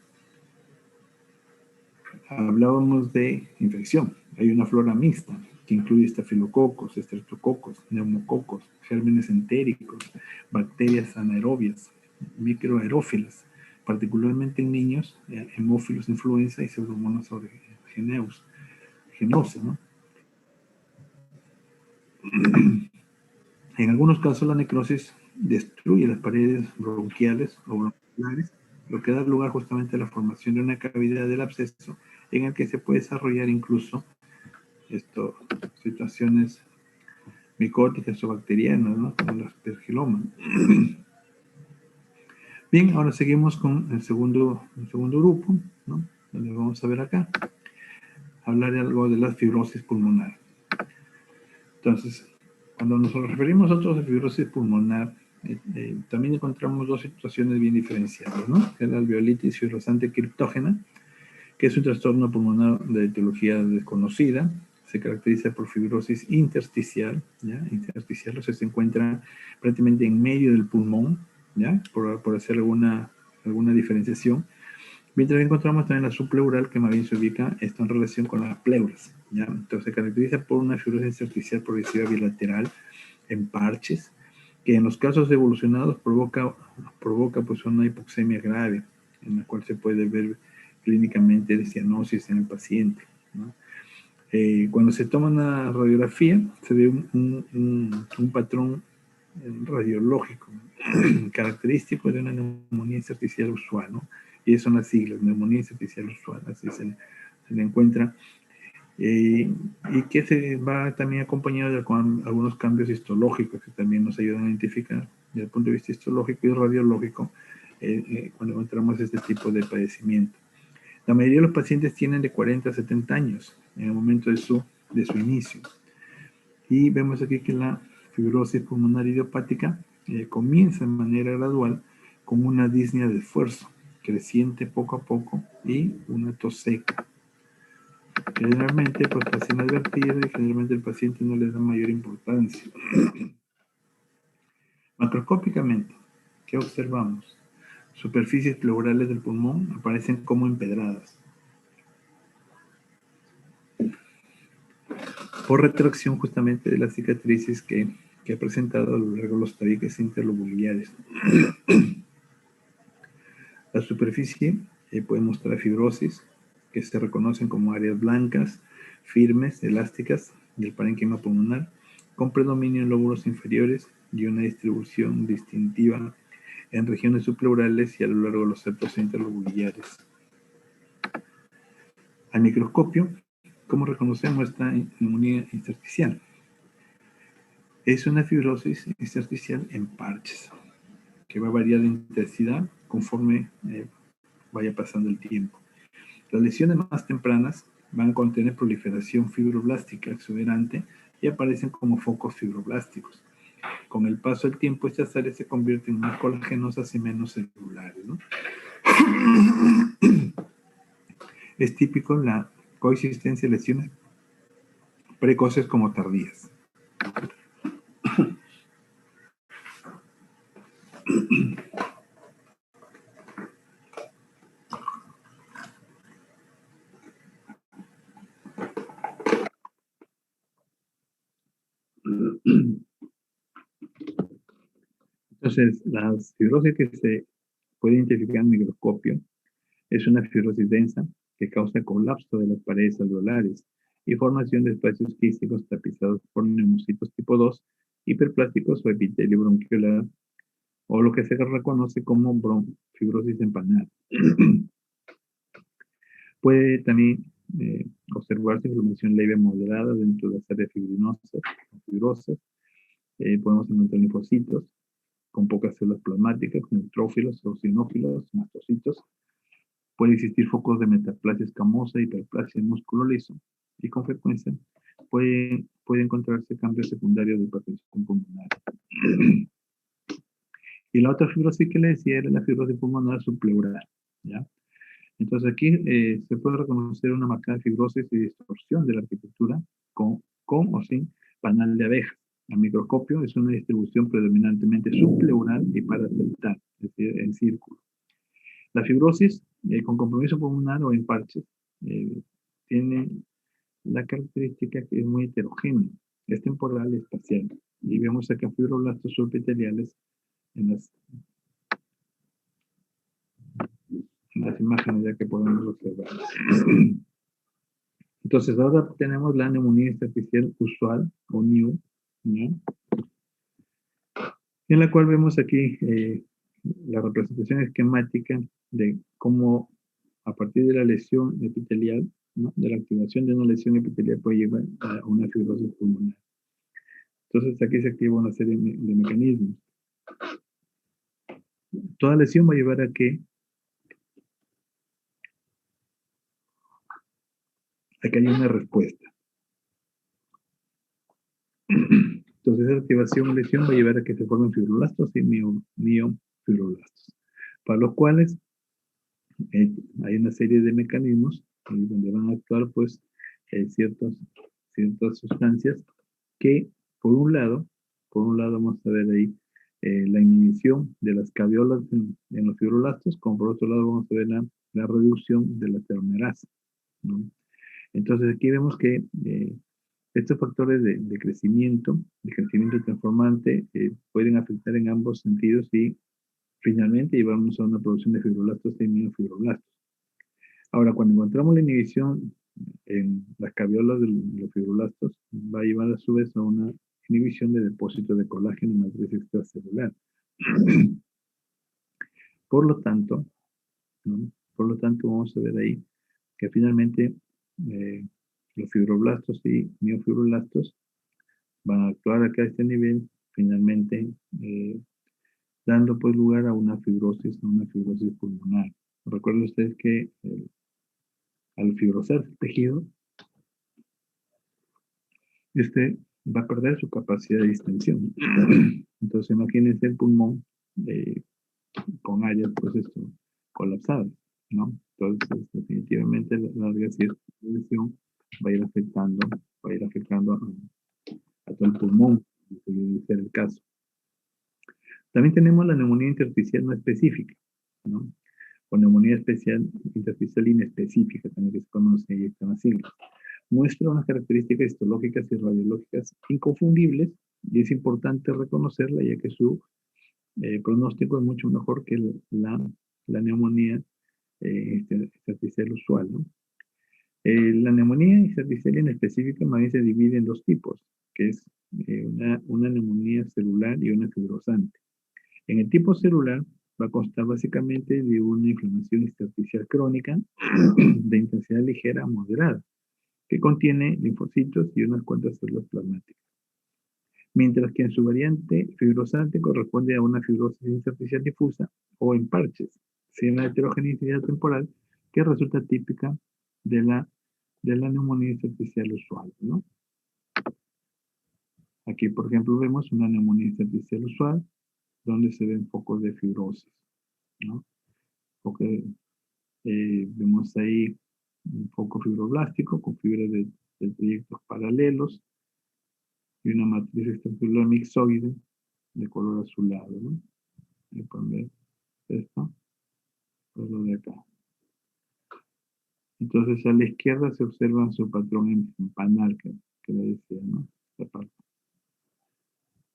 Speaker 1: Hablábamos de infección. Hay una flora mixta que incluye estafilococos, estreptococos, neumococos, gérmenes entéricos, bacterias anaerobias, microaerófilas, particularmente en niños, hemófilos influenza y pseudomonas genose, ¿no? En algunos casos la necrosis destruye las paredes bronquiales o bronquiolares, lo que da lugar justamente a la formación de una cavidad del absceso en el que se puede desarrollar incluso situaciones micóticas o bacterianas, ¿no? Como las aspergilomas. Bien, ahora seguimos con el segundo grupo, ¿no? Donde vamos a ver acá, hablar algo de la fibrosis pulmonar. Entonces, cuando nos referimos nosotros a fibrosis pulmonar, también encontramos dos situaciones bien diferenciadas, ¿no? Que es la alveolitis fibrosante criptógena, que es un trastorno pulmonar de etiología desconocida, se caracteriza por fibrosis intersticial, ¿ya? Intersticial, o sea, se encuentra prácticamente en medio del pulmón, ¿ya? Por hacer alguna diferenciación. Mientras que encontramos también la subpleural, que más bien se ubica esto en relación con las pleuras, ¿ya? Entonces se caracteriza por una fibrosis intersticial progresiva bilateral en parches, que en los casos evolucionados provoca pues una hipoxemia grave, en la cual se puede ver clínicamente de cianosis en el paciente, ¿no? Cuando se toma una radiografía, se ve un patrón radiológico característico de una neumonía intersticial usual, ¿no? Y esas son las siglas, neumonía intersticial usual, así se le encuentra, y que se va también acompañado de algunos cambios histológicos que también nos ayudan a identificar desde el punto de vista histológico y radiológico cuando encontramos este tipo de padecimiento. La mayoría de los pacientes tienen de 40 a 70 años en el momento de su inicio. Y vemos aquí que la fibrosis pulmonar idiopática comienza de manera gradual con una disnea de esfuerzo, creciente poco a poco y una tos seca. Generalmente pues pasa inadvertido y generalmente el paciente no le da mayor importancia. Macroscópicamente, ¿qué observamos? Superficies pleurales del pulmón aparecen como empedradas, por retracción justamente de las cicatrices que ha presentado a lo largo de los tabiques interlobulares. La superficie puede mostrar fibrosis, que se reconocen como áreas blancas, firmes, elásticas del parénquima pulmonar, con predominio en lóbulos inferiores y una distribución distintiva en regiones subpleurales y a lo largo de los septos interlobulares. Al microscopio, ¿cómo reconocemos esta neumonía intersticial? Es una fibrosis intersticial en parches, ¿ok? que va a variar de intensidad conforme vaya pasando el tiempo. Las lesiones más tempranas van a contener proliferación fibroblástica exuberante y aparecen como focos fibroblásticos. Con el paso del tiempo, estas áreas se convierten más colagenosas y menos celulares, ¿no? Es típico la coexistencia de lesiones precoces como tardías. Entonces, la fibrosis que se puede identificar en microscopio es una fibrosis densa que causa colapso de las paredes alveolares y formación de espacios quísticos tapizados por neumocitos tipo 2, hiperplásticos o epitelio bronquiolar, o lo que se reconoce como fibrosis empanada. Puede también observarse inflamación leve moderada dentro de las áreas fibrinosas o fibrosas. Podemos encontrar linfocitos con pocas células plasmáticas, neutrófilos, eosinófilos, mastocitos. Puede existir focos de metaplasia escamosa, hiperplasia en músculo liso, y con frecuencia puede encontrarse cambios secundarios de hipertensión pulmonar. Y la otra fibrosis que le decía era la fibrosis pulmonar subpleural, ¿ya? Entonces aquí se puede reconocer una marcada fibrosis y distorsión de la arquitectura con o sin panal de abeja. El microscopio es una distribución predominantemente subpleural y paraseptal, es decir, en círculo. La fibrosis con compromiso pulmonar o en parches tiene la característica que es muy heterogénea, es temporal y espacial. Y vemos acá fibroblastos subepiteliales en las imágenes ya que podemos observar. Entonces ahora tenemos la neumonía intersticial usual o NIU, ¿no? En la cual vemos aquí la representación esquemática de cómo a partir de la lesión epitelial, ¿no? De la activación de una lesión epitelial puede llevar a una fibrosis pulmonar. Entonces aquí se activa una serie de mecanismos. Toda lesión va a llevar a que haya una respuesta. Entonces esa activación o lesión va a llevar a que se formen fibroblastos y miofibroblastos, para los cuales hay una serie de mecanismos donde van a actuar pues ciertas sustancias que por un lado vamos a ver ahí la inhibición de las caviolas en los fibroblastos, como por otro lado vamos a ver la reducción de la telomerasa, ¿no? Entonces aquí vemos que estos factores de crecimiento transformante, pueden afectar en ambos sentidos y finalmente llevamos a una producción de fibroblastos y miofibroblastos. Ahora, cuando encontramos la inhibición en las caviolas de los fibroblastos, va a llevar a su vez a una inhibición de depósitos de colágeno en matriz extracelular. Por lo tanto, ¿no? Vamos a ver ahí que finalmente los fibroblastos y miofibroblastos van a actuar acá a este nivel, finalmente dando pues lugar a una fibrosis pulmonar. Recuerden ustedes que al fibrosar el tejido, este va a perder su capacidad de distensión. Entonces imagínense el pulmón con áreas pues colapsadas, ¿no? Entonces definitivamente la larga lesión va a ir afectando a todo el pulmón, que debe ser el caso. También tenemos la neumonía intersticial no específica, ¿no? O neumonía intersticial inespecífica, también que se conoce y están las siglas. Muestra unas características histológicas y radiológicas inconfundibles y es importante reconocerla ya que su pronóstico es mucho mejor que la neumonía intersticial usual, ¿no? La neumonía intersticial inespecífica más bien se divide en dos tipos, que es una neumonía celular y una fibrosante. En el tipo celular va a constar básicamente de una inflamación intersticial crónica de intensidad ligera a moderada, que contiene linfocitos y unas cuantas células plasmáticas. mientras que en su variante fibrosante corresponde a una fibrosis intersticial difusa o en parches, sin la heterogeneidad temporal que resulta típica de la neumonía intersticial usual, ¿no? Aquí, por ejemplo, vemos una neumonía intersticial usual donde se ven focos de fibrosis, ¿no? Porque, vemos ahí un foco fibroblástico con fibras de trayectos paralelos y una matriz extracelular mixoide de color azulado, ¿no? Ahí pueden ver esto, pues lo de acá. Entonces, a la izquierda se observa su patrón en panal, que le decía, ¿no? Esta parte.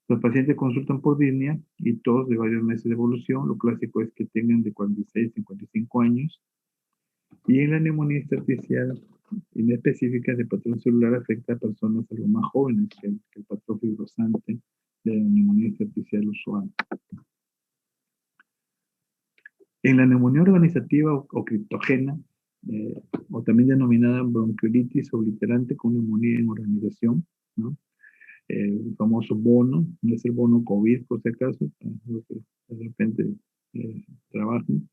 Speaker 1: Los pacientes consultan por disnea y todos de varios meses de evolución. Lo clásico es que tengan de 46 a 55 años. Y en la neumonía intersticial inespecífica de patrón celular afecta a personas algo más jóvenes que el patrón fibrosante de la neumonía intersticial usual. En la neumonía organizativa o criptógena, o también denominada bronquiolitis obliterante con neumonía en organización, ¿no? El famoso bono, no es el bono COVID por si acaso, lo que de repente trabajen,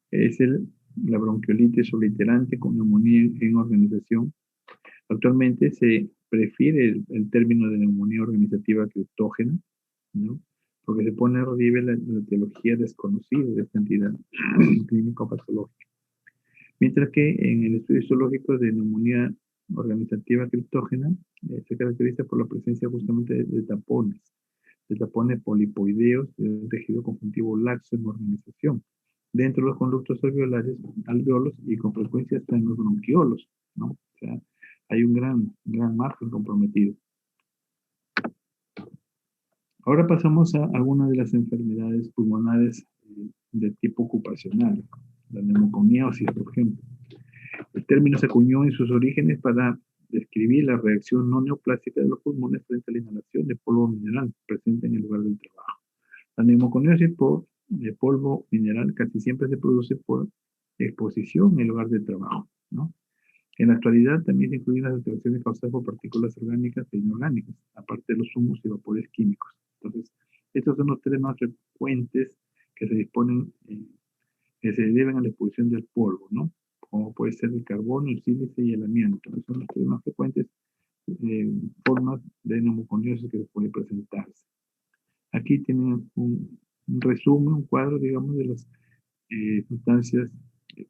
Speaker 1: es la bronquiolitis obliterante con neumonía en organización. Actualmente se prefiere el término de neumonía organizativa criptógena, ¿no? Porque se pone a relieve la etiología desconocida de esta entidad clínico-patológica. Mientras que en el estudio histológico de neumonía organizativa criptógena se caracteriza por la presencia justamente de tapones polipoideos de un tejido conjuntivo laxo en organización, dentro de los conductos alveolos y con frecuencia hasta en los bronquiolos, ¿no? O sea, hay un gran margen comprometido. Ahora pasamos a algunas de las enfermedades pulmonares de tipo ocupacional, la neumoconiosis, por ejemplo. El término se acuñó en sus orígenes para describir la reacción no neoplásica de los pulmones frente a la inhalación de polvo mineral presente en el lugar del trabajo. La neumoconiosis de polvo mineral casi siempre se produce por exposición en el lugar de trabajo, ¿no? En la actualidad también se incluyen las alteraciones causadas por partículas orgánicas e inorgánicas, aparte de los humos y vapores químicos. Entonces, estos son los tres más frecuentes que se disponen, que se deben a la exposición del polvo, ¿no? Como puede ser el carbono, el sílice y el amianto. Esos son los tres más frecuentes formas de neumoconiosis que se puede presentarse. Aquí tienen un resumen, un cuadro, digamos, de las sustancias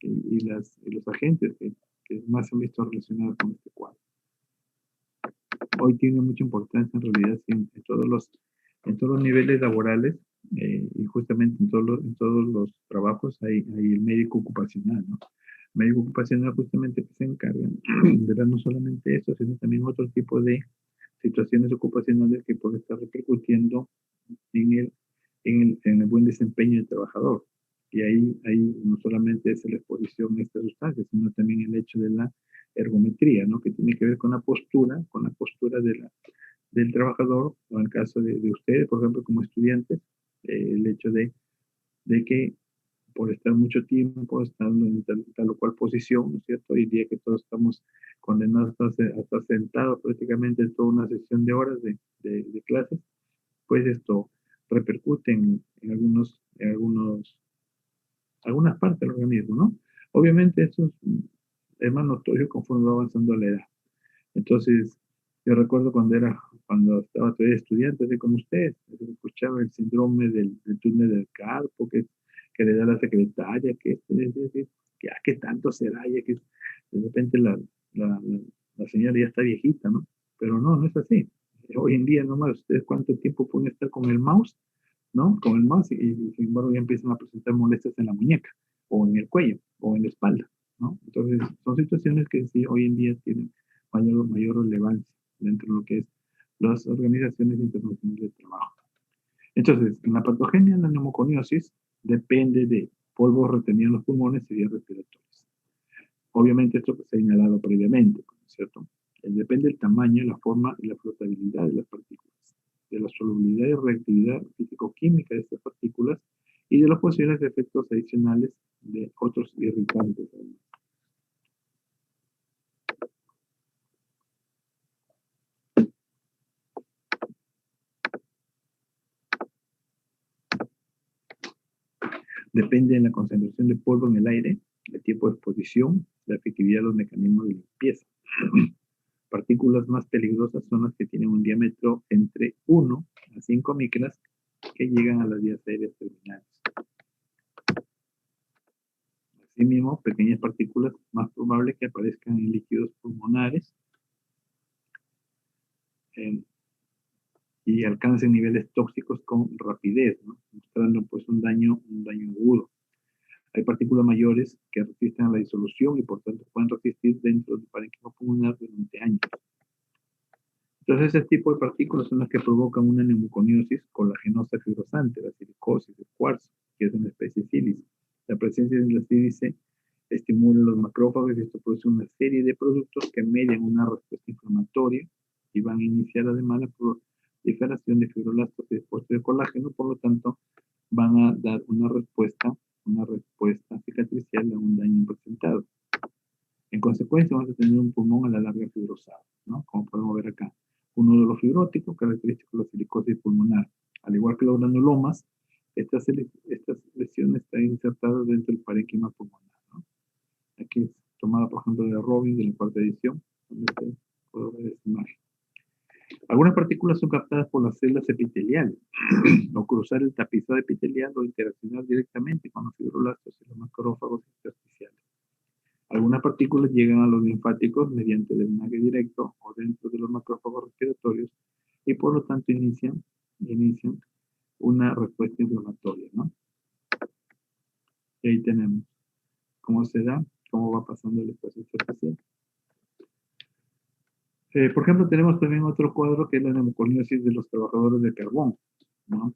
Speaker 1: y los agentes que más se han visto relacionados con este cuadro. Hoy tiene mucha importancia en realidad en todos los niveles laborales y justamente en todos los trabajos hay el médico ocupacional, ¿no? El médico ocupacional justamente que se encarga de ver no solamente eso, sino también otro tipo de situaciones ocupacionales que pueden estar repercutiendo en el buen desempeño del trabajador. Y ahí no solamente es la exposición a estas sustancias, sino también el hecho de la ergometría, ¿no? Que tiene que ver con la postura del trabajador, o en el caso de ustedes, por ejemplo, como estudiantes, el hecho de que por estar mucho tiempo estando en tal o cual posición, ¿no es cierto? Hoy día que todos estamos condenados a estar sentados prácticamente toda una sesión de horas de clases, pues esto repercute en algunas partes del organismo, ¿no? Obviamente esto es más notorio conforme va avanzando la edad. Entonces, yo recuerdo cuando estaba todavía estudiante, así como usted, escuchaba el síndrome del túnel del carpo, que le da la secretaria, que tanto será, ya que de repente la señora ya está viejita, ¿no? Pero no es así. Hoy en día, nomás, ustedes cuánto tiempo pueden estar con el mouse, ¿no? Con el mouse y sin embargo ya empiezan a presentar molestias en la muñeca, o en el cuello, o en la espalda, ¿no? Entonces, son situaciones que sí hoy en día tienen mayor relevancia dentro de lo que es las organizaciones internacionales de trabajo. Entonces, en la patogenia de la neumoconiosis depende de polvos retenidos en los pulmones y vías respiratorias. Obviamente esto se ha señalado previamente, ¿cierto? Depende del tamaño, la forma y la flotabilidad de las partículas, de la solubilidad y reactividad físico-química de estas partículas y de los posibles efectos adicionales de otros irritantes. Depende de la concentración de polvo en el aire, el tiempo de exposición, la efectividad de los mecanismos de limpieza. Partículas más peligrosas son las que tienen un diámetro entre 1 a 5 micras que llegan a las vías aéreas terminales. Asimismo, pequeñas partículas más probable que aparezcan en líquidos pulmonares y alcancen niveles tóxicos con rapidez, ¿no? Mostrando pues un daño agudo. Hay partículas mayores que resisten a la disolución y por tanto pueden resistir dentro del parénquima pulmonar durante años. Entonces, ese tipo de partículas son las que provocan una neumoconiosis colagenosa fibrosante, la silicosis, el cuarzo, que es una especie de sílice. La presencia de la sílice estimula los macrófagos y esto produce una serie de productos que median una respuesta inflamatoria y van a iniciar además la proliferación de fibroblastos y depósitos de colágeno, por lo tanto, van a dar una respuesta cicatricial a un daño presentado. En consecuencia, vamos a tener un pulmón a la larga fibrosado, ¿no? Como podemos ver acá. Un nódulo fibrótico, característico de la silicosis pulmonar. Al igual que los granulomas, estas lesiones están insertadas dentro del parénquima pulmonar, ¿no? Aquí es tomada, por ejemplo, de Robin, de la cuarta edición, donde se puede ver esta imagen. Algunas partículas son captadas por las células epiteliales, o cruzar el tapizado epitelial o interaccionar directamente con los fibroblastos y los macrófagos intersticiales. Algunas partículas llegan a los linfáticos mediante drenaje directo o dentro de los macrófagos respiratorios y por lo tanto inician una respuesta inflamatoria, ¿no? Y ahí tenemos cómo se da, cómo va pasando el espacio intersticial. Por ejemplo, tenemos también otro cuadro que es la neumoconiosis de los trabajadores de carbón, ¿no?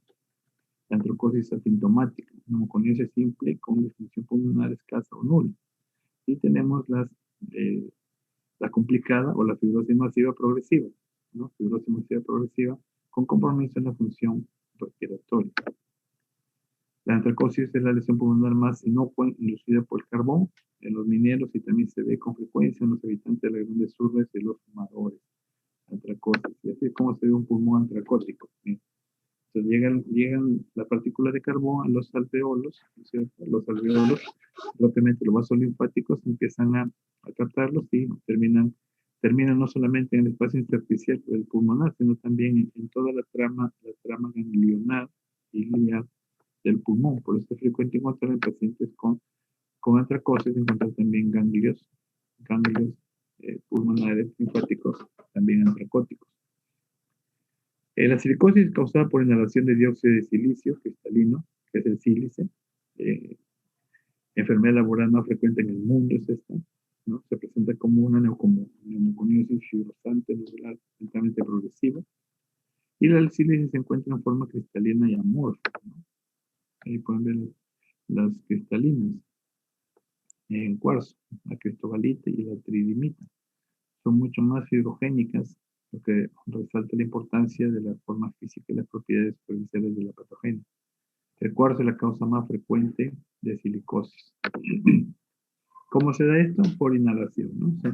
Speaker 1: La antrocosis asintomática, neumoconiosis simple con disfunción pulmonar escasa o nula. Y tenemos la complicada o la fibrosis masiva progresiva, ¿no? Fibrosis masiva progresiva con compromiso en la función respiratoria. La antracosis es la lesión pulmonar más inocua inducida por el carbón en los mineros y también se ve con frecuencia en los habitantes de las grandes urbes y los fumadores. Antracosis, y así es como se ve un pulmón antracótico. ¿Sí? Entonces llegan las partículas de carbón a los alveolos, ¿no es cierto? Los alveolos, rápidamente los vasos linfáticos empiezan a captarlos y terminan no solamente en el espacio intersticial del pulmonar, sino también en toda la trama ganglionar y glial del pulmón. Por eso es frecuente encontrar en pacientes con antracosis, encontrar también ganglios pulmonares linfáticos, también antracóticos. La silicosis causada por inhalación de dióxido de silicio cristalino, que es el sílice, enfermedad laboral más frecuente en el mundo es esta, ¿no? Se presenta como una neumoconiosis fibrosante nodular lentamente progresiva, y la sílice se encuentra en forma cristalina y amorfa, ¿no? Ahí pueden ver las cristalinas en cuarzo, la cristobalita y la tridimita. Son mucho más fibrogénicas, lo que resalta la importancia de la forma física y las propiedades superficiales de la patogenia. El cuarzo es la causa más frecuente de silicosis. ¿Cómo se da esto? Por inhalación, ¿no? O sea,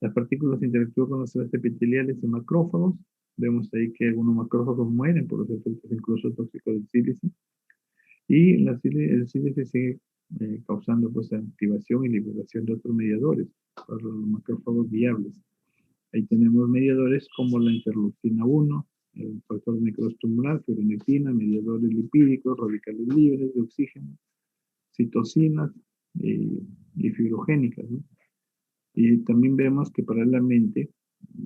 Speaker 1: las partículas interactúan con las células epiteliales y macrófagos. Vemos ahí que algunos macrófagos mueren por los efectos incluso tóxicos del sílice. Y el sílice sigue causando pues activación y liberación de otros mediadores para los macrófagos viables. Ahí tenemos mediadores como la interleucina 1, el factor necrotumoral, fibronectina, mediadores lipídicos, radicales libres de oxígeno, citocinas y fibrogénicas, ¿no? Y también vemos que paralelamente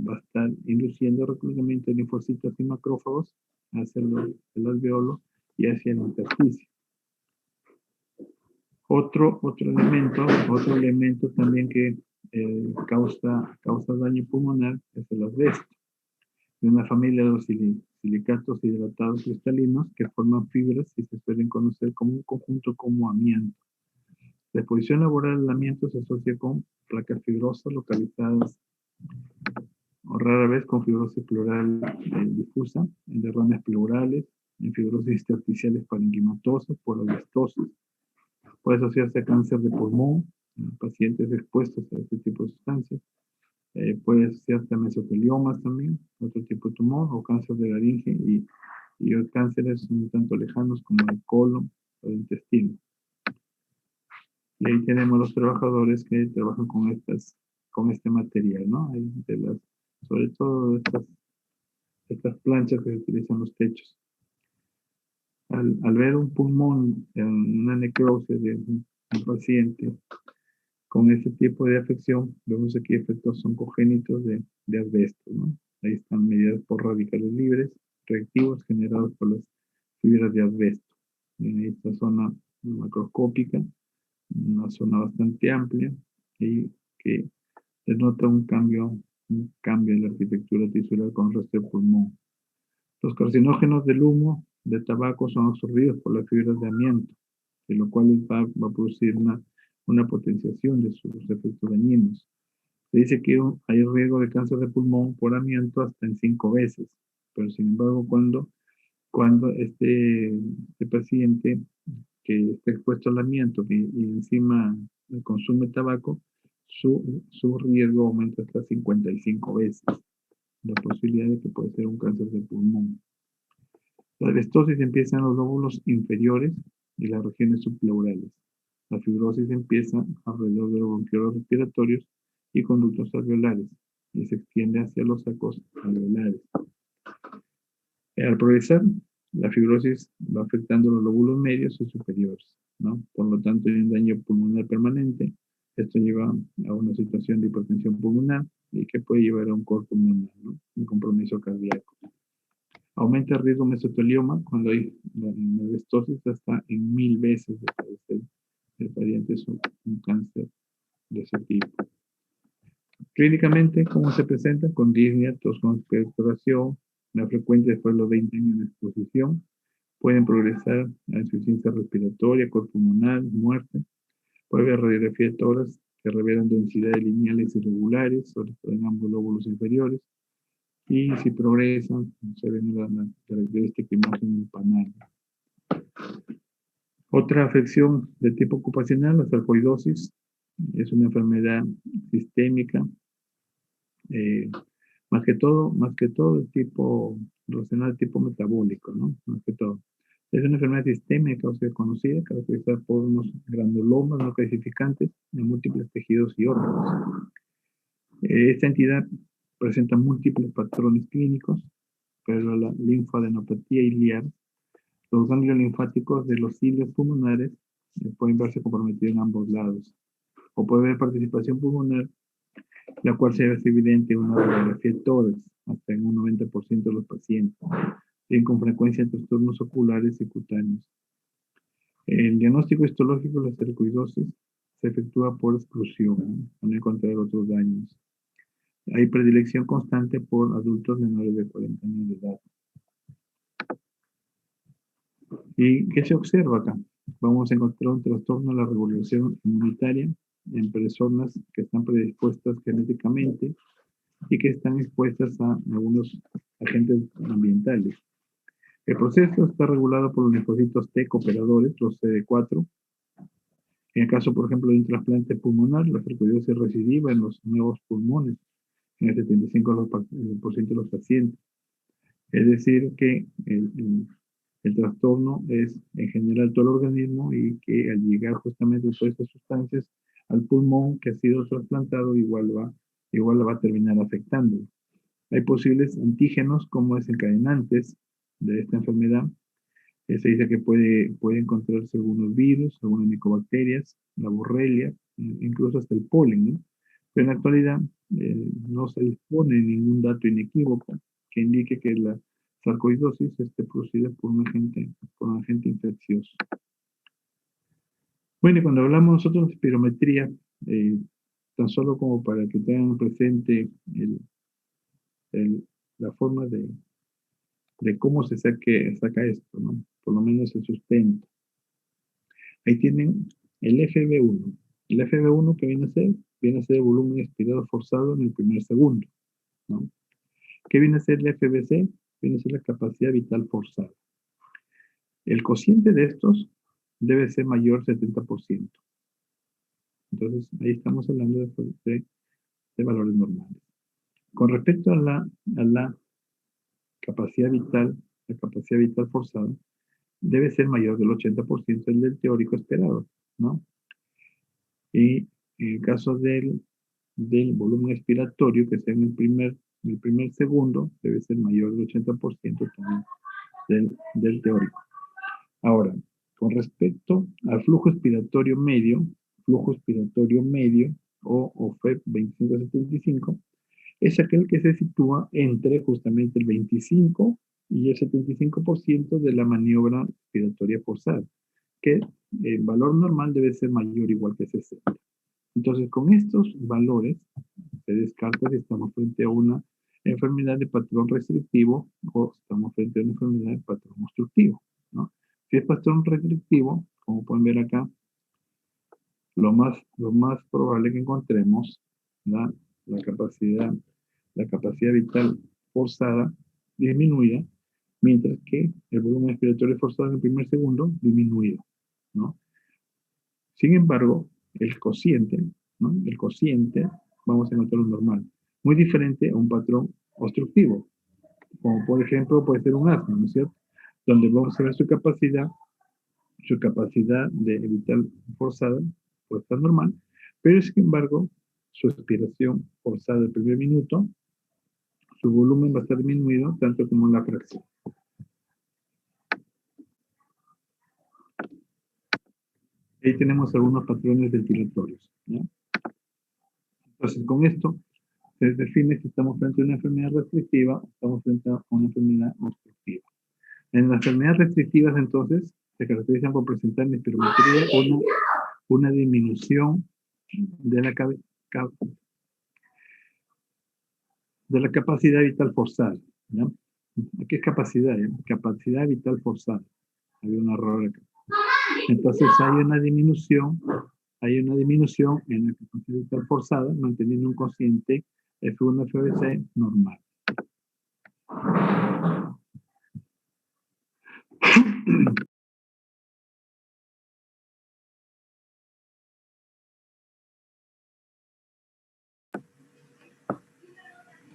Speaker 1: va a estar induciendo el reclutamiento de linfocitos y macrófagos hacia el alveolo y hacia el intersticio. Otro elemento también que causa daño pulmonar es el asbesto, de una familia de los silicatos hidratados cristalinos que forman fibras y se suelen conocer como un conjunto como amianto. La exposición laboral al amianto se asocia con placas fibrosas localizadas o rara vez con fibrosis pleural difusa, en derrames pleurales, en fibrosis intersticiales parenquimatosas por asbestosis. Puede asociarse a cáncer de pulmón en pacientes expuestos a este tipo de sustancias. Puede asociarse a mesoteliomas también, otro tipo de tumor, o cáncer de laringe y cánceres un tanto lejanos como el colon, el intestino. Y ahí tenemos los trabajadores que trabajan con este material, ¿no? Hay sobre todo estas planchas que se utilizan en los techos. Al ver un pulmón en una necrosis de un paciente con este tipo de afección, vemos aquí efectos oncogénitos de asbesto, ¿no? Ahí están mediados por radicales libres, reactivos generados por las fibras de asbesto. En esta zona macroscópica, una zona bastante amplia y que denota un cambio en la arquitectura tisular con el resto del pulmón. Los carcinógenos del humo de tabaco son absorbidos por las fibras de amianto, de lo cual va a producir una potenciación de sus efectos dañinos. Se dice que hay riesgo de cáncer de pulmón por amianto hasta en 5 veces, pero sin embargo cuando este paciente que está expuesto al amianto y encima consume tabaco, su riesgo aumenta hasta 55 veces la posibilidad de que puede ser un cáncer de pulmón. La asbestosis empieza en los lóbulos inferiores y las regiones subpleurales. La fibrosis empieza alrededor de los bronquiolos respiratorios y conductos alveolares y se extiende hacia los sacos alveolares. Al progresar, la fibrosis va afectando los lóbulos medios y superiores, ¿no? Por lo tanto, hay un daño pulmonar permanente. Esto lleva a una situación de hipertensión pulmonar y que puede llevar a un cor pulmonar, ¿no? Un compromiso cardíaco. Aumenta el riesgo mesotelioma cuando hay una asbestosis hasta en 1000 veces de padecer el paciente un cáncer de ese tipo. Clínicamente, ¿cómo se presenta? Con disnea, tos con expectoración, la frecuencia después de los 20 años de exposición. Pueden progresar a insuficiencia respiratoria, cor pulmonar, muerte. Puede haber radiografía de tórax que revelan densidades lineales irregulares, sobre todo en ambos lóbulos inferiores. Y si progresan, se ven la característica imagen empanada. Otra afección de tipo ocupacional, la sarcoidosis, es una enfermedad sistémica, más que todo de tipo relacionado al tipo metabólico, ¿no? Más que todo. Es una enfermedad sistémica, o sea, conocida, caracterizada por unos granulomas no calcificantes en múltiples tejidos y órganos. Esta entidad presenta múltiples patrones clínicos, pero la linfadenopatía iliar, los ganglios linfáticos de los cilios pulmonares pueden verse comprometidos en ambos lados. O puede haber participación pulmonar, la cual se hace evidente en una radiografía de tórax, hasta en un 90% de los pacientes, y con frecuencia en trastornos oculares y cutáneos. El diagnóstico histológico de la sarcoidosis se efectúa por exclusión, ¿no? Para no encontrar otros daños. Hay predilección constante por adultos menores de 40 años de edad. ¿Y qué se observa acá? Vamos a encontrar un trastorno de la regulación inmunitaria en personas que están predispuestas genéticamente y que están expuestas a algunos agentes ambientales. El proceso está regulado por los linfocitos T cooperadores, los CD4. En el caso, por ejemplo, de un trasplante pulmonar, la sarcoidosis recidiva en los nuevos pulmones, en el 75% de los pacientes. Es decir, que el trastorno es en general todo el organismo y que al llegar justamente todas estas sustancias al pulmón que ha sido trasplantado igual la va a terminar afectando. Hay posibles antígenos como desencadenantes de esta enfermedad. Se dice que puede encontrarse algunos virus, algunas micobacterias, la borrelia, incluso hasta el polen, ¿no? Pero en la actualidad no se dispone de ningún dato inequívoco que indique que la sarcoidosis esté producida por un agente infeccioso. Bueno, y cuando hablamos nosotros de espirometría, tan solo como para que tengan presente la forma de cómo se saca esto, ¿no? Por lo menos el sustento. Ahí tienen el FB1. El FB1 que viene a ser el volumen expirado forzado en el primer segundo, ¿no? ¿Qué viene a ser el FBC? Viene a ser la capacidad vital forzada. El cociente de estos debe ser mayor 70%. Entonces, ahí estamos hablando de valores normales. Con respecto a la capacidad vital forzada, debe ser mayor del 80% del teórico esperado, ¿no? Y en el caso del volumen expiratorio, que sea en el primer segundo, debe ser mayor del 80% también del teórico. Ahora, con respecto al flujo expiratorio medio o FEP 25-75, es aquel que se sitúa entre justamente el 25 y el 75% de la maniobra expiratoria forzada, que el valor normal debe ser mayor o igual que 60. Entonces, con estos valores se descarta si estamos frente a una enfermedad de patrón restrictivo o estamos frente a una enfermedad de patrón obstructivo, ¿no? Si es patrón restrictivo, como pueden ver acá, lo más probable que encontremos la, la, capacidad, la capacidad vital forzada disminuida, mientras que el volumen expiratorio forzado en el primer segundo disminuido, ¿no? Sin embargo, el cociente, ¿no? El cociente, vamos a encontrarlo normal, muy diferente a un patrón obstructivo, como por ejemplo puede ser un asma, ¿no es cierto? Donde vamos a ver su capacidad de vital forzada puede estar normal, pero sin embargo, su expiración forzada el primer minuto, su volumen va a estar disminuido tanto como la fracción. Ahí tenemos algunos patrones ventilatorios, ¿no? Entonces, con esto se define si estamos frente a una enfermedad restrictiva o estamos frente a una enfermedad obstructiva. En las enfermedades restrictivas, entonces, se caracterizan por presentar en espirometría una disminución de la capacidad vital forzada, ¿no? ¿Qué es capacidad? Capacidad vital forzada. Había un error acá. Entonces hay una disminución en la capacidad vital forzada, manteniendo un cociente F1 FBC normal.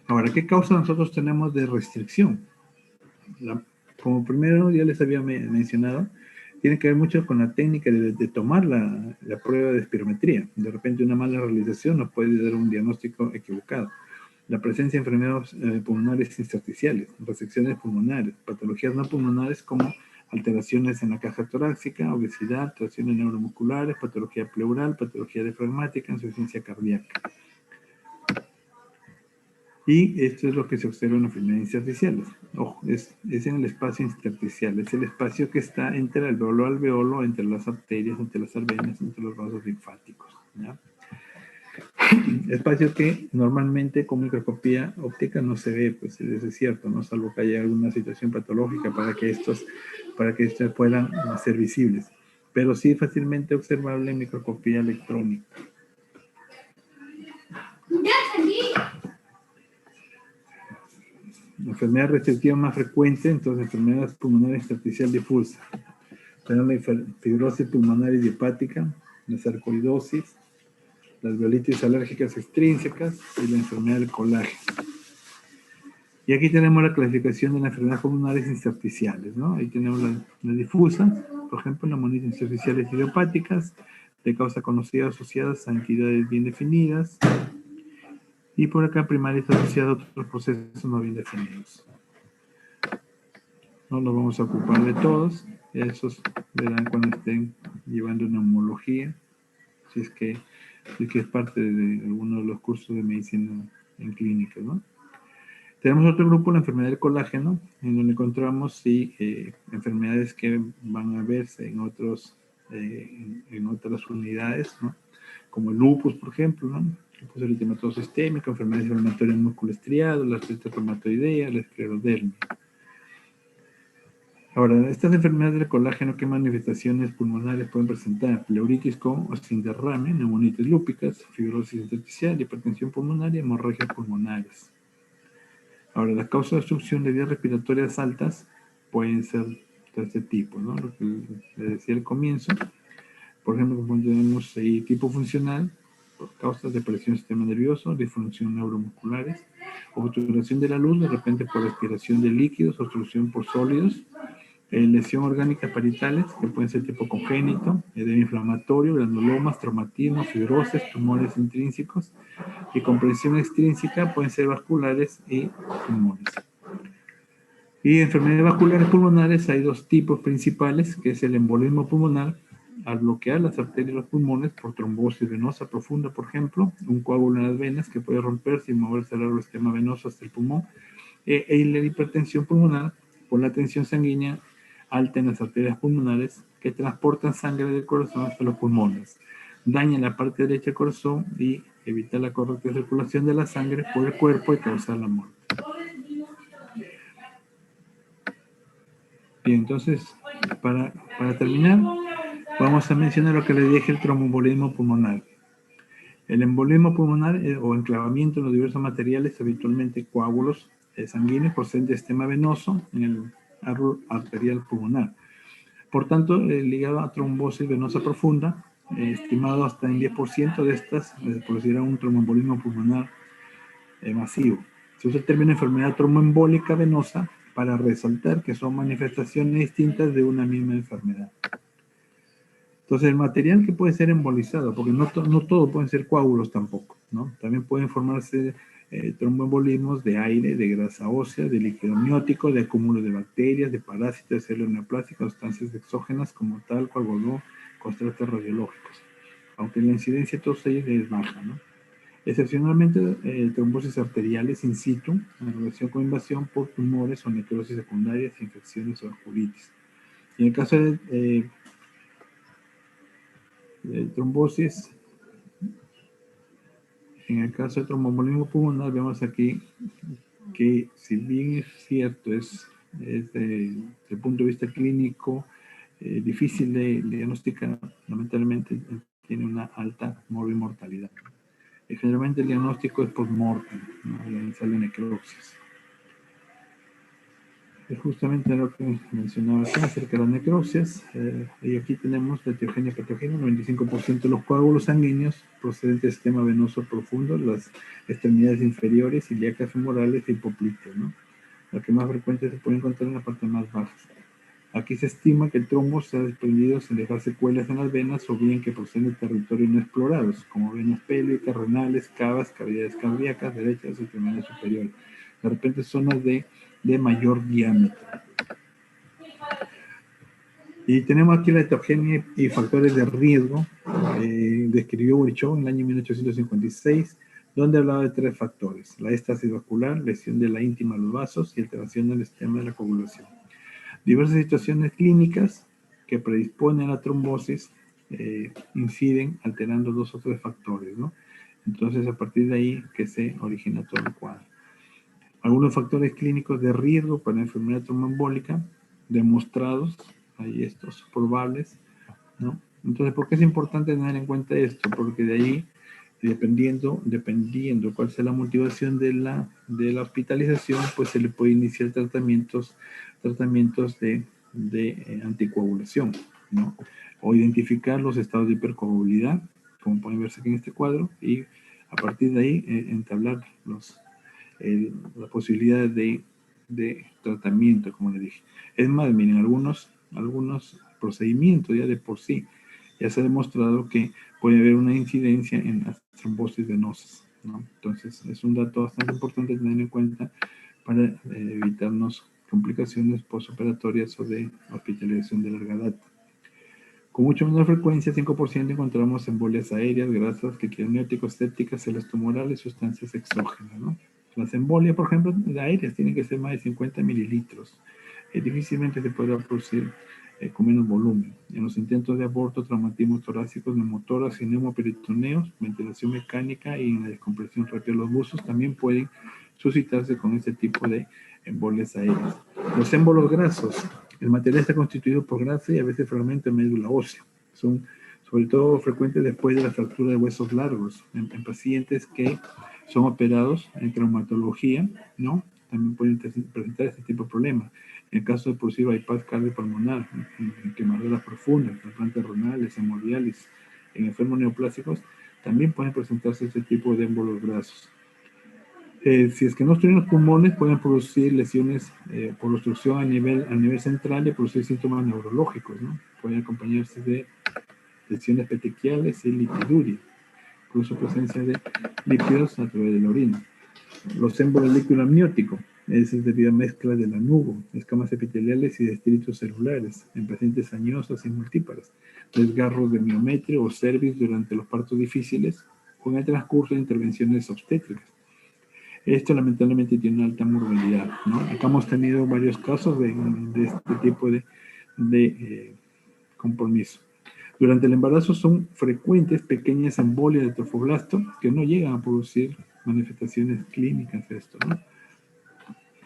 Speaker 1: Ahora, ¿qué causa nosotros tenemos de restricción? Como primero ya les había mencionado, tiene que ver mucho con la técnica de tomar la prueba de espirometría. De repente una mala realización nos puede dar un diagnóstico equivocado. La presencia de enfermedades pulmonares intersticiales, resecciones pulmonares, patologías no pulmonares como alteraciones en la caja torácica, obesidad, alteraciones neuromusculares, patología pleural, patología diafragmática, insuficiencia cardíaca. Y esto es lo que se observa en enfermedades intersticiales. Ojo, es en el espacio intersticial, es el espacio que está entre el alveolo, entre las arterias, entre las venas, entre los vasos linfáticos, ¿ya? Espacio que normalmente con microscopía óptica no se ve, pues es cierto, ¿no? Salvo que haya alguna situación patológica para que estos puedan ser visibles. Pero sí fácilmente observable en microscopía electrónica. La enfermedad restrictiva más frecuente, entonces, enfermedad pulmonar intersticial difusa. Tenemos la fibrosis pulmonar idiopática, la sarcoidosis, las alveolitis alérgicas extrínsecas y la enfermedad del colágeno. Y aquí tenemos la clasificación de las enfermedades pulmonares intersticiales, ¿no? Ahí tenemos las difusas, por ejemplo, las pneumonitis intersticiales idiopáticas, de causa conocida asociadas a entidades bien definidas, y por acá primarias asociadas a otros procesos no bien definidos. No nos vamos a ocupar de todos, esos verán cuando estén llevando una homología, si es que es parte de alguno de los cursos de medicina en clínica, ¿no? Tenemos otro grupo, la enfermedad del colágeno, en donde encontramos enfermedades que van a verse en otras unidades, ¿no? Como el lupus, por ejemplo, ¿no? Lupus eritematoso sistémico, enfermedades inflamatorias músculo estriado, la artritis reumatoidea, la esclerodermia. Ahora, estas enfermedades del colágeno, ¿qué manifestaciones pulmonares pueden presentar? Pleuritis con o sin derrame, neumonitis lúpicas, fibrosis intersticial, hipertensión pulmonar y hemorragias pulmonares. Ahora, las causas de obstrucción de vías respiratorias altas pueden ser de este tipo, ¿no? Lo que les decía al comienzo. Por ejemplo, como tenemos ahí tipo funcional, por causas de presión del sistema nervioso, disfunción neuromusculares, obturación de la luz, de repente por aspiración de líquidos, obstrucción por sólidos, Lesión orgánica paritales, que pueden ser tipo congénito, edema inflamatorio, granulomas, traumatismo, fibrosis, tumores intrínsecos, y compresión extrínseca, pueden ser vasculares y tumores. Y enfermedades vasculares pulmonares hay dos tipos principales, que es el embolismo pulmonar, al bloquear las arterias de los pulmones por trombosis venosa profunda, por ejemplo, un coágulo en las venas que puede romperse y moverse al largo del sistema venoso hasta el pulmón, y la hipertensión pulmonar por la tensión sanguínea alta en las arterias pulmonares que transportan sangre del corazón hasta los pulmones, dañan la parte derecha del corazón y evita la correcta circulación de la sangre por el cuerpo y causar la muerte. Bien, entonces, para terminar, vamos a mencionar lo que le dije, el tromboembolismo pulmonar. El embolismo pulmonar o enclavamiento en los diversos materiales, habitualmente coágulos sanguíneos procedentes del sistema venoso en el árbol arterial pulmonar. Por tanto, ligado a trombosis venosa profunda, estimado hasta en 10% de estas, se producirá un tromboembolismo pulmonar masivo. Se usa el término enfermedad tromboembólica venosa para resaltar que son manifestaciones distintas de una misma enfermedad. Entonces, el material que puede ser embolizado, porque no todo pueden ser coágulos tampoco, ¿no? También pueden formarse tromboembolismos de aire, de grasa ósea, de líquido amniótico, de acúmulo de bacterias, de parásitos, de células neoplásicas, sustancias exógenas como talco, algodón, contrastes radiológicos. Aunque la incidencia de todos ellos es baja, ¿no? Excepcionalmente, trombosis arteriales in situ, en relación con invasión por tumores o necrosis secundarias, infecciones o vasculitis. Y en el caso de trombosis, en el caso de tromboembolismo pulmonar, vemos aquí que, si bien es cierto, es desde el punto de vista clínico difícil de diagnosticar, lamentablemente tiene una alta mortalidad. Generalmente el diagnóstico es post-mortem, ¿no? Sale necropsis. Es justamente lo que mencionaba acá acerca de las necropsias. Y aquí tenemos la etiogenia patogenia, 95% de los coágulos sanguíneos procedentes del sistema venoso profundo, las extremidades inferiores, ilíacas femorales y hipopliteas, ¿no? La que más frecuente se puede encontrar en la parte más baja. Aquí se estima que el trombo se ha desprendido sin dejar secuelas en las venas o bien que proceden de territorios no explorados, como venas pélvicas, renales, cavas, cavidades cardíacas, derechas y extremidades superiores. De repente zonas de mayor diámetro. Y tenemos aquí la heterogenia y factores de riesgo. Describió Virchow en el año 1856, donde hablaba de 3 factores: la éstasis vascular, lesión de la íntima de los vasos y alteración del sistema de la coagulación. Diversas situaciones clínicas que predisponen a la trombosis inciden alterando 2 o 3 factores, ¿no? Entonces, a partir de ahí que se origina todo el cuadro. Algunos factores clínicos de riesgo para la enfermedad tromboembólica demostrados, hay estos probables, ¿no? Entonces, ¿por qué es importante tener en cuenta esto? Porque de ahí, dependiendo cuál sea la motivación de la hospitalización, pues se le puede iniciar tratamientos de anticoagulación, ¿no? O identificar los estados de hipercoagulabilidad, como pueden verse aquí en este cuadro, y a partir de ahí entablar la posibilidad de tratamiento, como le dije. Es más, miren, algunos procedimientos ya de por sí, ya se ha demostrado que puede haber una incidencia en las trombosis venosas, ¿no? Entonces, es un dato bastante importante tener en cuenta para evitarnos complicaciones postoperatorias o de hospitalización de larga data. Con mucho menor frecuencia, 5%, encontramos embolias aéreas, grasas, amnióticos, sépticas, células tumorales, sustancias exógenas, ¿no? Las embolias, por ejemplo, de aéreas tienen que ser más de 50 mililitros. Difícilmente se podrá producir con menos volumen. En los intentos de aborto, traumatismos torácicos, neumotórax y neumoperitoneos, ventilación mecánica y en la descompresión rápida de los buzos también pueden suscitarse con este tipo de embolias aéreas. Los émbolos grasos. El material está constituido por grasa y a veces fragmentos de médula ósea. Son sobre todo frecuentes después de la fractura de huesos largos en pacientes que son operados en traumatología, ¿no? También pueden presentar este tipo de problemas. En el caso de producir bypass cardiopulmonar, en quemaduras profundas, trasplantes renales, hemodiálisis, en enfermos neoplásicos, también pueden presentarse este tipo de émbolos grasos. Si es que no obstruyen los pulmones, pueden producir lesiones por obstrucción a nivel central y producir síntomas neurológicos, ¿no? Pueden acompañarse de lesiones petequiales y lipiduria, incluso presencia de lípidos a través de la orina. Los émbolos líquido amniótico, es debido a mezcla del anubo, escamas epiteliales y detritos celulares en pacientes añosas y multíparas, desgarros de miometrio o cervix durante los partos difíciles o en el transcurso de intervenciones obstétricas. Esto lamentablemente tiene una alta morbilidad, ¿no? Acá hemos tenido varios casos de este tipo de compromiso. Durante el embarazo son frecuentes pequeñas embolias de trofoblasto que no llegan a producir manifestaciones clínicas de esto, ¿no?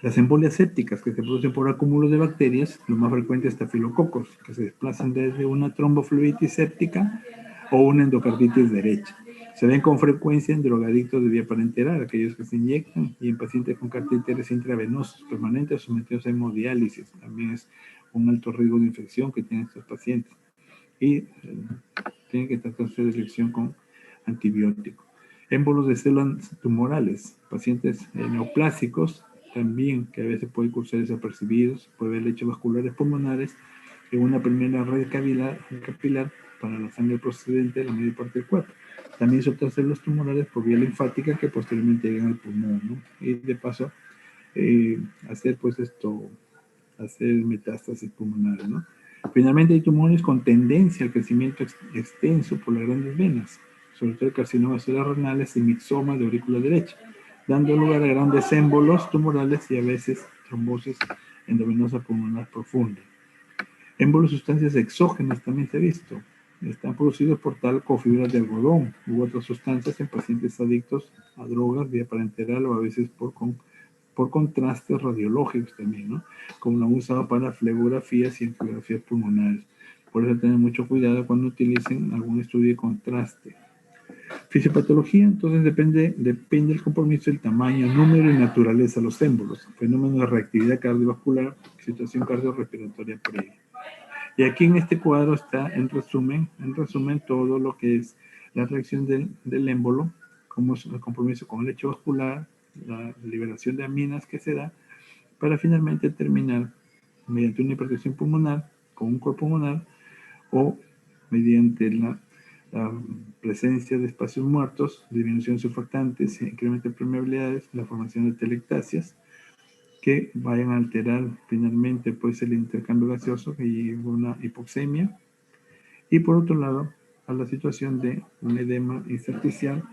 Speaker 1: Las embolias sépticas que se producen por acúmulos de bacterias, lo más frecuente es estafilococos, que se desplazan desde una trombofluitis séptica o una endocarditis derecha. Se ven con frecuencia en drogadictos de vía parenteral, aquellos que se inyectan, y en pacientes con catéteres intravenosos permanentes sometidos a hemodiálisis. También es un alto riesgo de infección que tienen estos pacientes. Y tienen que tratarse de elección con antibiótico. Émbolos de células tumorales, pacientes neoplásicos, también que a veces pueden cursar desapercibidos, puede haber lechos vasculares pulmonares en una primera red capilar para la sangre procedente de la mayor parte del cuerpo. También son otras células tumorales por vía linfática que posteriormente llegan al pulmón, ¿no? Y de paso, hacer pues esto, hacer metástasis pulmonares, ¿no? Finalmente hay tumores con tendencia al crecimiento extenso por las grandes venas, sobre todo el carcinoma cerebral renales y mixoma de aurícula derecha, dando lugar a grandes émbolos tumorales y a veces trombosis endovenosa pulmonar profunda. Émbolos sustancias exógenas también se ha visto. Están producidos por talco o fibras de algodón u otras sustancias en pacientes adictos a drogas vía parenteral o a veces por contrastes radiológicos también, ¿no? Como lo han usado para flegografías y angiografías pulmonares. Por eso tener mucho cuidado cuando utilicen algún estudio de contraste. Fisiopatología, entonces depende del compromiso, el tamaño, número y naturaleza de los émbolos, fenómeno de reactividad cardiovascular, situación cardiorrespiratoria previa. Y aquí en este cuadro está en resumen todo lo que es la reacción del émbolo, como es el compromiso con el lecho vascular, la liberación de aminas que se da, para finalmente terminar mediante una hipertensión pulmonar, con un coro pulmonar, o mediante la presencia de espacios muertos, disminución de surfactantes, incremento de permeabilidades, la formación de telectasias, que vayan a alterar finalmente pues el intercambio gaseoso que lleva a una hipoxemia, y por otro lado a la situación de un edema intersticial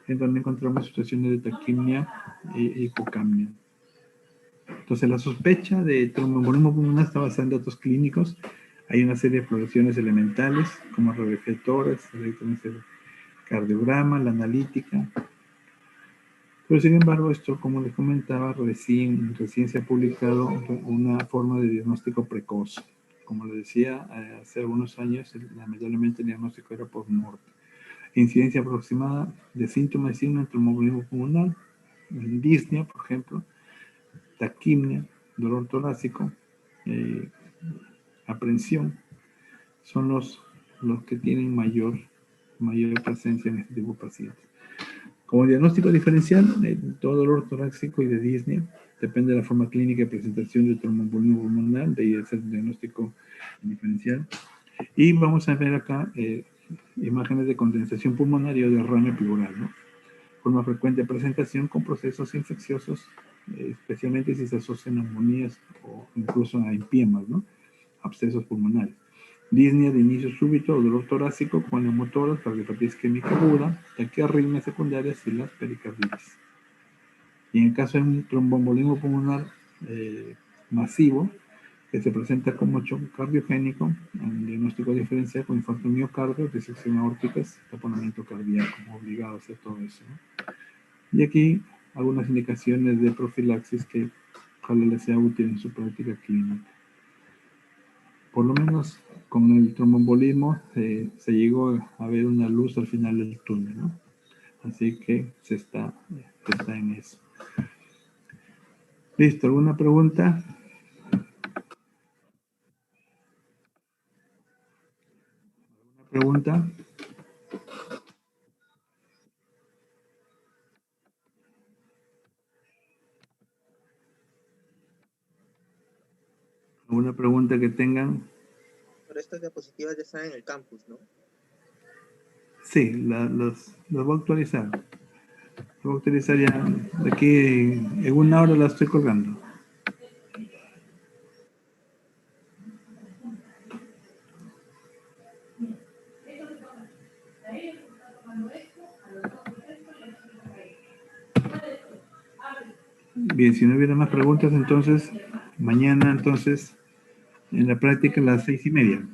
Speaker 1: en donde encontramos situaciones de taquimia e hipocamia. Entonces la sospecha de tromboembolismo pulmonar está basada en datos clínicos. Hay una serie de exploraciones elementales como radioflectores, cardiograma, la analítica. Pero sin embargo, esto, como les comentaba, recién se ha publicado una forma de diagnóstico precoz. Como les decía, hace algunos años, lamentablemente el diagnóstico era por muerte. Incidencia aproximada de síntomas y signos de tromboembolismo pulmonar, disnea, por ejemplo, taquimia, dolor torácico, aprensión, son los que tienen mayor presencia en este tipo de pacientes. Como diagnóstico diferencial, todo dolor torácico y de disnea, depende de la forma clínica y presentación del tromboembolismo pulmonar, de ahí es el diagnóstico diferencial. Y vamos a ver acá imágenes de condensación pulmonar y derrame pleural, ¿no? Forma frecuente de presentación con procesos infecciosos, especialmente si se asocian a neumonías o incluso a empiemas, ¿no? Abscesos pulmonares. Disnea de inicio súbito o dolor torácico con neumotoras, cardiopatía isquémica aguda, taquiarritmias secundarias y las pericarditis. Y en el caso de un tromboembolismo pulmonar masivo, que se presenta como choque cardiogénico, un diagnóstico diferencial con infarto miocardio, disección aórticas, taponamiento cardíaco, obligado a hacer todo eso, ¿no? Y aquí algunas indicaciones de profilaxis que ojalá les sea útil en su práctica clínica. Por lo menos con el tromboembolismo se llegó a ver una luz al final del túnel, ¿no? Así que se está en eso. ¿Listo? ¿Alguna pregunta? ¿Alguna pregunta? pregunta que tengan.
Speaker 2: Pero estas diapositivas ya están en el campus, ¿no?
Speaker 1: Sí, los voy a actualizar. Los voy a actualizar ya. De aquí en una hora la estoy colgando. Bien, si no hubiera más preguntas, entonces, mañana, entonces, en la práctica a las 6:30.